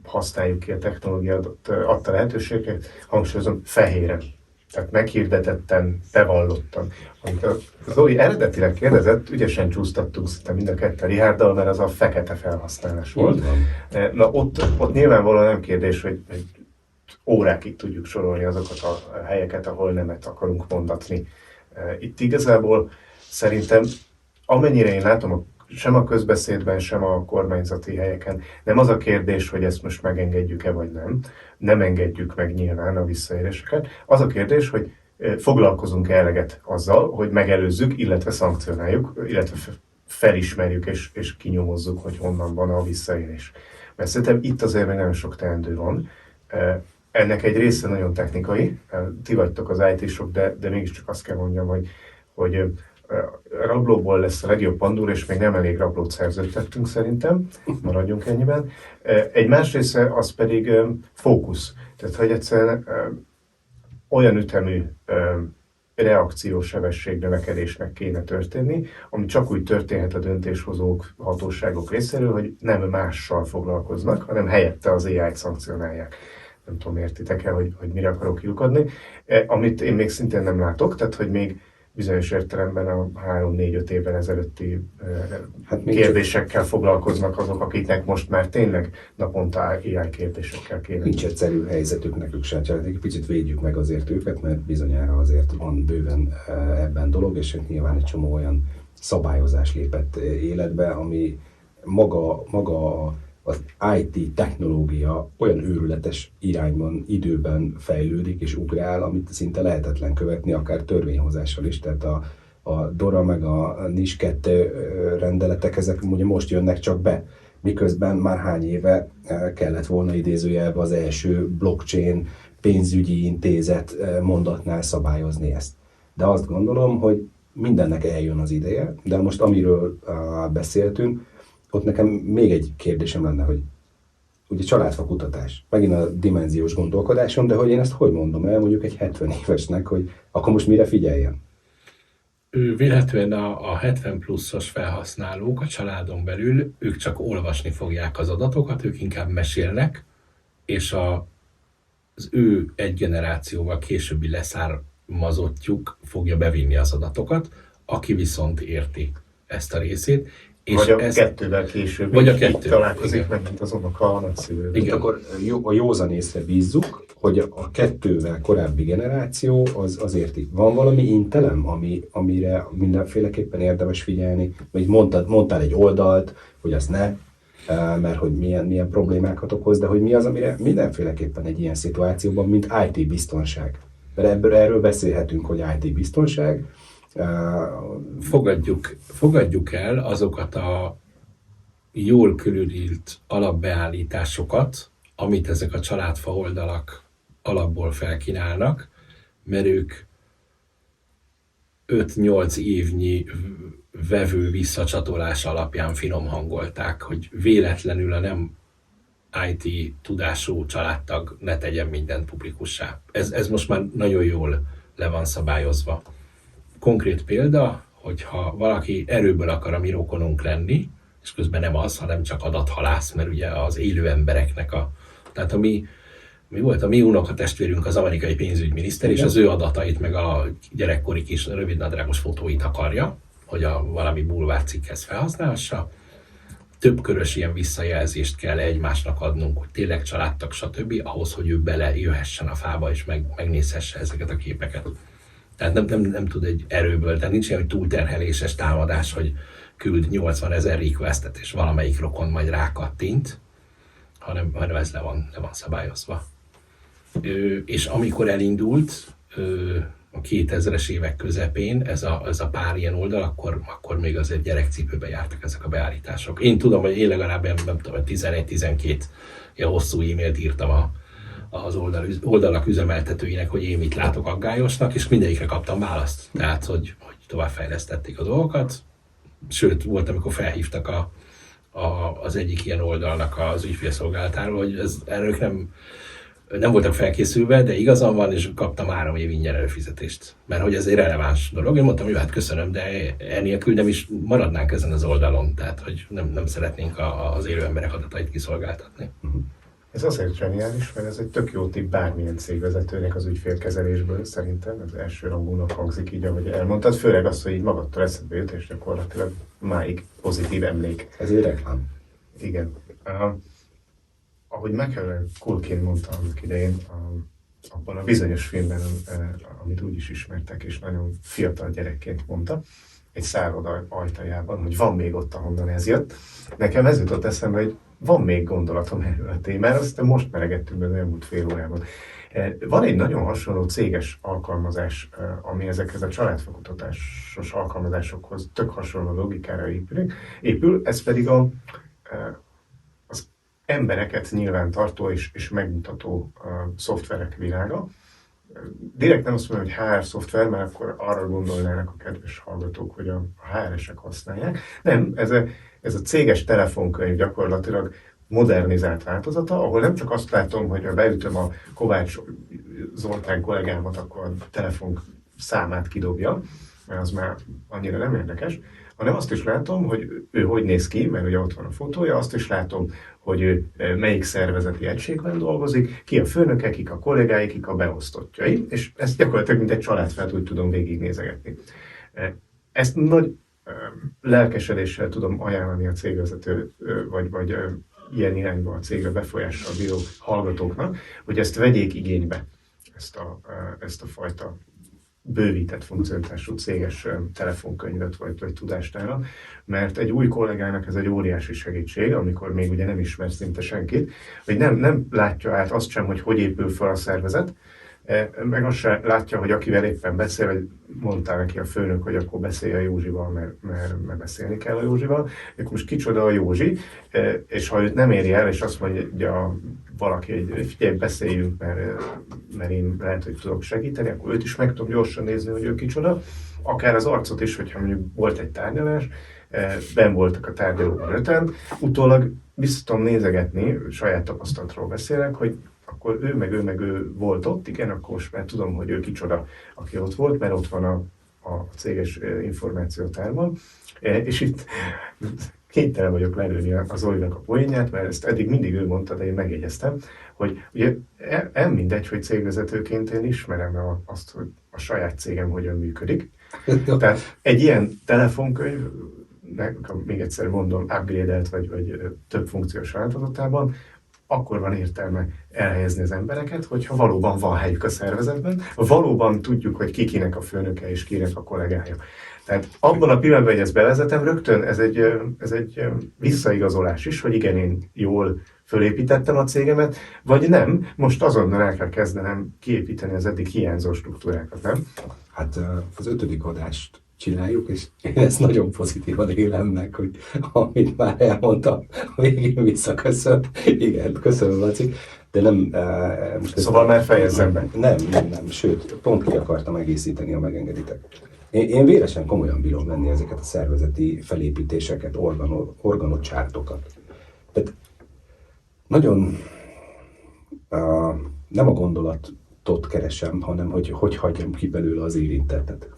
használjuk ki a technológia adta lehetőséget, hangsúlyozom, fehéren. tehát meghirdetetten, bevallottan. Amit a Zoli eredetileg kérdezett, ügyesen csúsztattunk szinte mind a ketten Richárddal, mert az a fekete felhasználás volt. Így van. Na ott nyilvánvalóan nem kérdés, hogy órákig tudjuk sorolni azokat a helyeket, ahol nemet akarunk mondatni. Itt igazából szerintem, amennyire én látom, sem a közbeszédben, sem a kormányzati helyeken nem az a kérdés, hogy ezt most megengedjük-e vagy nem. Nem engedjük meg nyilván a visszaéléseket. Az a kérdés, hogy foglalkozunk-e eleget azzal, hogy megelőzzük, illetve szankcionáljuk, illetve felismerjük és kinyomozzuk, hogy honnan van a visszaélés. Mert szerintem itt azért még nagyon sok teendő van. Ennek egy része nagyon technikai, ti vagytok az IT-sok, de mégiscsak azt kell mondjam, hogy rablóból lesz a legjobb pandúr, és még nem elég rablót szerződtettünk szerintem, maradjunk ennyiben. Egy más része az pedig fókusz. Tehát, hogy egyszerűen olyan ütemű reakciós növekedésnek kéne történni, ami csak úgy történhet a döntéshozók, hatóságok részéről, hogy nem mással foglalkoznak, hanem helyette az AI-t szankcionálják. Nem tudom, értitek-e, hogy mire akarok kiukadni. Amit én még szintén nem látok, tehát hogy még bizonyos értelemben a 3-4-5 évvel ezelőtti kérdésekkel foglalkoznak azok, akiknek most már tényleg naponta AI kérdésekkel kéne. Nincs egyszerű helyzetük nekük sem, csak egy picit védjük meg azért őket, mert bizonyára azért van bőven ebben dolog, és nyilván egy csomó olyan szabályozás lépett életbe, ami maga az IT technológia olyan őrületes irányban, időben fejlődik és ugrál, amit szinte lehetetlen követni, akár törvényhozással is. Tehát a DORA meg a NIS 2 rendeletek, ezek ugye most jönnek csak be, miközben már hány éve kellett volna idézőjelben az első blockchain pénzügyi intézet mondatnál szabályozni ezt. De azt gondolom, hogy mindennek eljön az ideje, de most amiről beszéltünk, ott nekem még egy kérdésem lenne, hogy ugye családfakutatás, megint a dimenziós gondolkodáson, de hogy én ezt hogy mondom el mondjuk egy 70 évesnek, hogy akkor most mire figyeljen? Vélhetően a 70 pluszos felhasználók a családon belül, ők csak olvasni fogják az adatokat, ők inkább mesélnek, és az ő egy generációval későbbi leszármazottjuk fogja bevinni az adatokat, aki viszont érti ezt a részét. És vagy a kettővel később, vagy a így kettővel, találkozik igen. meg, mint az unoka a nagyszülővel. Itt akkor a józan észre bízzuk, hogy a kettővel korábbi generáció az érti. Van valami intelem, amire mindenféleképpen érdemes figyelni? Vagy mondtál egy oldalt, hogy azt ne, mert hogy milyen problémákat okoz, de hogy mi az, amire mindenféleképpen egy ilyen szituációban, mint IT biztonság. Mert erről beszélhetünk, hogy IT biztonság. Fogadjuk el azokat a jól körülírt alapbeállításokat, amit ezek a családfa oldalak alapból felkínálnak, mert ők 5-8 évnyi vevő visszacsatolás alapján finom hangolták, hogy véletlenül a nem IT tudású családtag ne tegyen mindent publikussá. Ez most már nagyon jól le van szabályozva. Konkrét példa, hogyha valaki erőből akar a mi rokonunk lenni, és közben nem az, hanem csak adathalász, mert ugye az élő embereknek tehát mi volt a mi unokatestvérünk az amerikai pénzügyminiszter, és az ő adatait, meg a gyerekkori kis rövidnadrágos fotóit akarja, hogy valami bulvárcikkhez felhasználhassa. Több körös ilyen visszajelzést kell egymásnak adnunk, hogy tényleg családtag, stb. Ahhoz, hogy ő belejöhessen a fába, és megnézhesse ezeket a képeket. Tehát nem tud egy erőből, tehát nincs ilyen, hogy túlterheléses támadás, hogy küld 80 000 requestet, és valamelyik rokon majd rákattint, hanem ez le van szabályozva. És amikor elindult a 2000-es évek közepén ez a pár ilyen oldal, akkor még azért gyerekcipőbe jártak ezek a beállítások. Én tudom, hogy én legalább nem tudom, 11-12 ilyen hosszú e-mailt írtam az oldalak üzemeltetőinek, hogy én mit látok aggályosnak, és mindegyikre kaptam választ. Tehát, hogy továbbfejlesztették a dolgokat. Sőt, volt, amikor felhívtak az egyik ilyen oldalnak az ügyfélszolgálatáról, hogy erről nem voltak felkészülve, de igazam van, és kaptam 3 év ingyen előfizetést. Mert hogy ez egy releváns dolog. Én mondtam, hogy hát köszönöm, de enélkül nem is maradnánk ezen az oldalon. Tehát, hogy nem szeretnénk az élő emberek adatait kiszolgáltatni. Ez azért zseniális, mert ez egy tök jó tipp bármilyen cégvezetőnek az ügyfélkezelésből, szerintem az első rangúnak hangzik így, ahogy elmondtad, főleg az, hogy így magadtól eszedbe jut, és gyakorlatilag máig pozitív emlék. Ez egy reklám. Igen. Ahogy Michael Culkin mondta annak idején, abban a bizonyos filmben, amit úgy is ismertek, és nagyon fiatal gyerekként mondta, egy szálloda ajtajában, hogy van még ott, ahonnan ez jött. Nekem ez jutott eszembe, hogy van még gondolatom erről a témáról, azt most meregettünk az elmúlt fél órában. Van egy nagyon hasonló céges alkalmazás, ami ezekhez a családfakutatásos alkalmazásokhoz tök hasonló logikára épül, ez pedig az embereket nyilvántartó és megmutató szoftverek világa. Direkt nem azt mondom, hogy HR szoftver, mert akkor arra gondolnának a kedves hallgatók, hogy a HR-esek használják. Nem, ez a céges telefonkönyv gyakorlatilag modernizált változata, ahol nem csak azt látom, hogy ha beütöm a Kovács Zoltán kollégámat, akkor a telefon számát kidobja, mert az már annyira nem érdekes, hanem azt is látom, hogy ő hogy néz ki, mert ugye ott van a fotója, azt is látom, hogy ő melyik szervezeti egységben dolgozik, ki a főnöke, kik a kollégái, kik a beosztottjai, és ezt gyakorlatilag mint egy családfát úgy tudom végignézegetni. Ezt nagy lelkesedéssel tudom ajánlani a cégvezető, vagy ilyen irányba a cégre befolyással bíró hallgatóknak, hogy ezt vegyék igénybe, ezt a fajta bővített funkcionalitású céges telefonkönyvet vagy tudástárat, mert egy új kollégának ez egy óriási segítség, amikor még ugye nem ismer szinte senkit, hogy nem látja át azt sem, hogy épül fel a szervezet, meg azt sem látja, hogy akivel éppen beszél, vagy mondta neki a főnök, hogy akkor beszélj a Józsival, mert beszélni kell a Józsival, akkor most kicsoda a Józsi, és ha őt nem éri el, és azt mondja valaki, hogy figyelj, beszéljünk, mert én lehet, hogy tudok segíteni, akkor őt is meg tudom gyorsan nézni, hogy ő kicsoda, akár az arcot is, hogyha mondjuk volt egy tárgyalás, benn voltak a tárgyalók öten, utólag vissza tudom nézegetni, saját tapasztalatról beszélek, hogy akkor ő meg ő volt ott, igen, akkor most már tudom, hogy ő kicsoda, aki ott volt, mert ott van a céges információtárban, és itt kénytelen vagyok lelőni az Zolinak a poénját, mert ezt eddig mindig ő mondta, de én megjegyeztem, hogy ugye nem mindegy, hogy cégvezetőként én ismerem azt, hogy a saját cégem hogyan működik. Tehát egy ilyen telefonkönyv, még egyszer mondom, upgrade-elt vagy több funkciós változatában, akkor van értelme elhelyezni az embereket, hogyha valóban van helyük a szervezetben, valóban tudjuk, hogy kinek a főnöke és kinek a kollégája. Tehát abban a pillanatban, hogy ezt bevezetem, rögtön ez egy visszaigazolás is, hogy igen, én jól fölépítettem a cégemet, vagy nem, most azonnal el kell kezdenem kiépíteni az eddig hiányzó struktúrákat, nem? Hát az 5. adást csináljuk, és én ezt nagyon pozitívan élem meg, hogy amit már elmondtam, végén visszaköszön. Igen, köszönöm, Laci. De nem... Most szóval már fejezzem be. Nem, sőt, pont ki akartam egészíteni, ha megengeditek. Én véresen komolyan bírom venni ezeket a szervezeti felépítéseket, organocsártokat. Tehát nagyon nem a gondolatot keresem, hanem hogy hagyjam ki belőle az érintettet.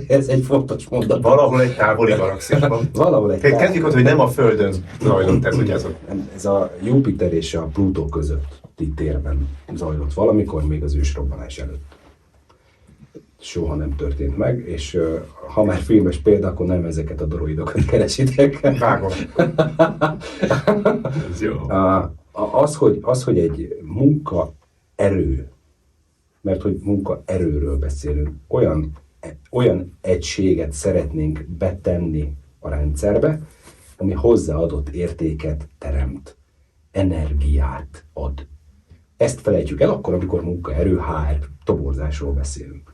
Ez egy fontos mondat. Valahol egy távoli galaxisban. Valahol egy kezdjük ott, hogy nem a Földön zajlott ez, ugye ez Ez a Jupiter és a Plutó közötti térben zajlott valamikor, még az ősrobbanás előtt. Soha nem történt meg, és ha már filmes példa, akkor nem ezeket a droidokat keresitek. Vágom. Ez jó. Az, hogy egy munkaerő, mert hogy munkaerőről beszélünk, olyan egységet szeretnénk betenni a rendszerbe, ami hozzáadott értéket teremt, energiát ad. Ezt felejtjük el akkor, amikor munkaerő, HR, toborzásról beszélünk.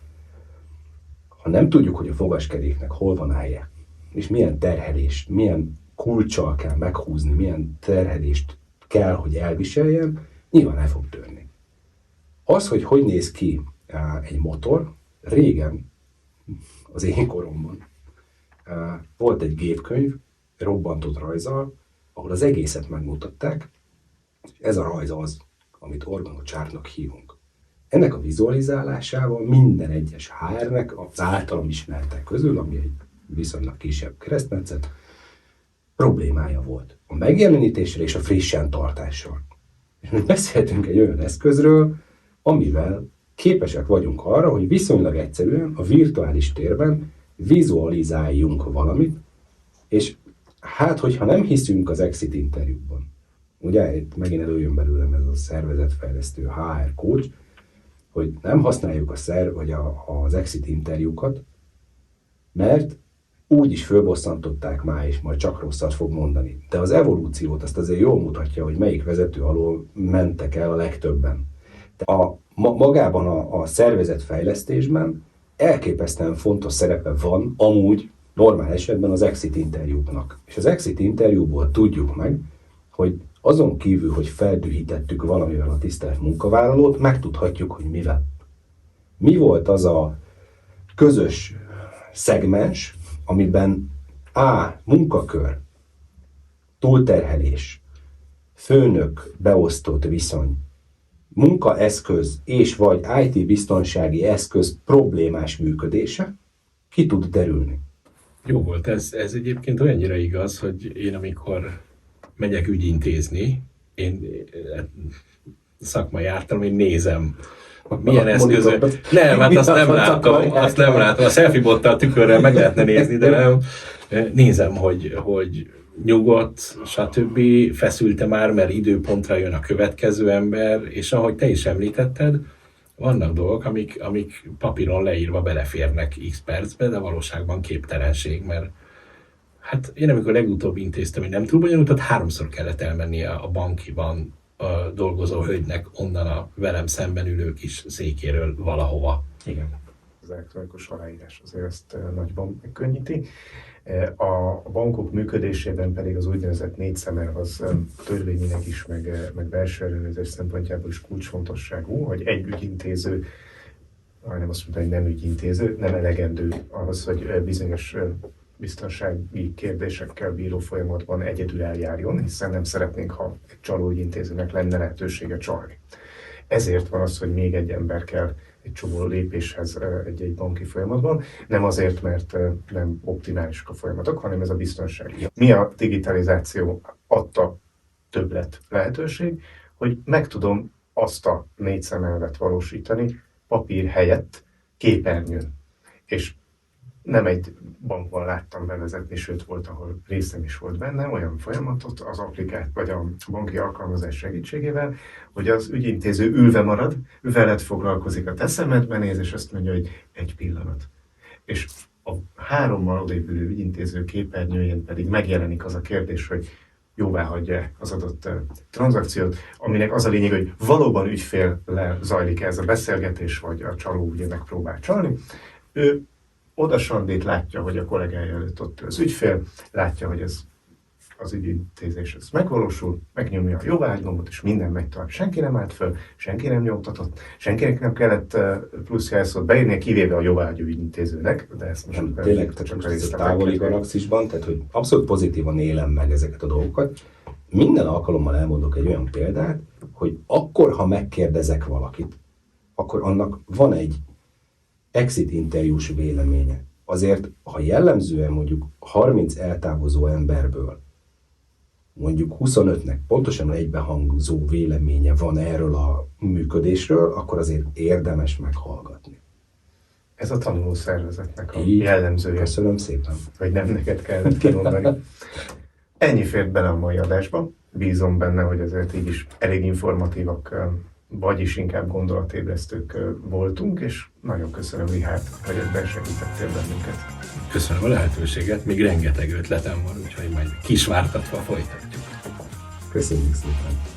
Ha nem tudjuk, hogy a fogaskeréknek hol van helye, és milyen terhelést, milyen kulccsal kell meghúzni, milyen terhelést kell, hogy elviseljen, nyilván el fog törni. Az, hogy néz ki egy motor, régen, az én koromban, volt egy gépkönyv, robbantott rajzzal, ahol az egészet megmutatták, ez a rajz az, amit organocsártnak hívunk. Ennek a vizualizálásával minden egyes HR-nek az általam ismertek közül, ami egy viszonylag kisebb keresztmetszet, problémája volt. A megjelenítésre és a frissen tartással. És mi beszéltünk egy olyan eszközről, amivel képesek vagyunk arra, hogy viszonylag egyszerűen a virtuális térben vizualizáljunk valamit, és hát, hogyha nem hiszünk az exit interjúban, ugye itt megint előjön belőlem ez a szervezetfejlesztő HR coach, hogy nem használjuk az exit interjúkat, mert úgy is fölbosszantották már, és majd csak rosszat fog mondani. De az evolúciót azt azért jól mutatja, hogy melyik vezető alól mentek el a legtöbben. Magában a szervezetfejlesztésben elképesztően fontos szerepe van amúgy normál esetben az exit interjúknak. És az exit interjúból tudjuk meg, hogy azon kívül, hogy feldühítettük valamivel a tisztelt munkavállalót, megtudhatjuk, hogy mivel. Mi volt az a közös szegmens, amiben munkakör, túlterhelés, főnök beosztott viszony, munkaeszköz és vagy IT biztonsági eszköz problémás működése ki tud derülni. Jó volt, ez egyébként olyannyira igaz, hogy én amikor megyek ügyintézni, én szakmai jártam, én nézem, milyen eszközök. Nem, hát azt nem látom. A selfie bottal tükörrel meg lehetne nézni, de nem. Nézem, hogy nyugodt, stb. Feszült-e már, mert időpontra jön a következő ember, és ahogy te is említetted, vannak dolgok, amik papíron leírva beleférnek x percbe, de valóságban képtelenség, mert hát én amikor legutóbb intéztem, hogy nem túl bonyolultat, 3-szor kellett elmennie a bankiban a dolgozó hölgynek onnan a velem szemben ülő kis székéről valahova. Igen. Az elektronikus aláírás azért ezt nagyban megkönnyíti. A bankok működésében pedig az úgynevezett 4 szeme az törvényileg is, meg belső ellenőrzés szempontjából is kulcsfontosságú, hogy egy ügyintéző, nem azt mondta, hogy nem ügyintéző, nem elegendő ahhoz, hogy bizonyos biztonsági kérdésekkel bíró folyamatban egyedül eljárjon, hiszen nem szeretnénk, ha egy csalóügyintézőnek lenne lehetősége csalni. Ezért van az, hogy még egy ember kell egy csomó lépéshez egy banki folyamatban, nem azért, mert nem optimálisak a folyamatok, hanem ez a biztonság. Mi a digitalizáció adta többlet lehetőség, hogy meg tudom azt a 4 szemelvet valósítani papír helyett képernyőn. És nem egy bankban láttam bevezetni, sőt volt, ahol részem is volt benne, olyan folyamatot az applikált vagy a banki alkalmazás segítségével, hogy az ügyintéző ülve marad, veled foglalkozik, a te szemedbe néz, és azt mondja, hogy egy pillanat. És a 3-mal odévülő ügyintéző képernyőjén pedig megjelenik az a kérdés, hogy jóvá hagyja az adott tranzakciót, aminek az a lényeg, hogy valóban ügyféllel zajlik ez a beszélgetés, vagy a csaló ugye megpróbál csalni. Ő odasandít, látja, hogy a kollégája előtt ott az ügyfél, látja, hogy ez az ügyintézés ez megvalósul, megnyomja a jóváhagygombot, és minden megy tovább. Senki nem állt föl, senki nem nyomtatott, senkinek nem kellett plusz jelszót beírni, kivéve a jóváhagyó ügyintézőnek, de ezt most nem, tényleg csak a távoli galaxisban, tehát hogy abszolút pozitívan élem meg ezeket a dolgokat. Minden alkalommal elmondok egy olyan példát, hogy akkor, ha megkérdezek valakit, akkor annak van egy exit interjús véleménye. Azért, ha jellemzően mondjuk 30 eltávozó emberből mondjuk 25-nek pontosan egybehangzó véleménye van erről a működésről, akkor azért érdemes meghallgatni. Ez a tanuló szervezetnek a jellemzője. Köszönöm szépen. Hogy nem neked kellett kimondani. Ennyi fért bele a mai adásba. Bízom benne, hogy azért így is elég informatívak, vagyis inkább gondolatébresztők voltunk, és nagyon köszönöm, Richárd, hogy ebben segítettél bennünket. Köszönöm a lehetőséget, még rengeteg ötletem van, úgyhogy majd kisvártatva folytatjuk. Köszönjük szépen.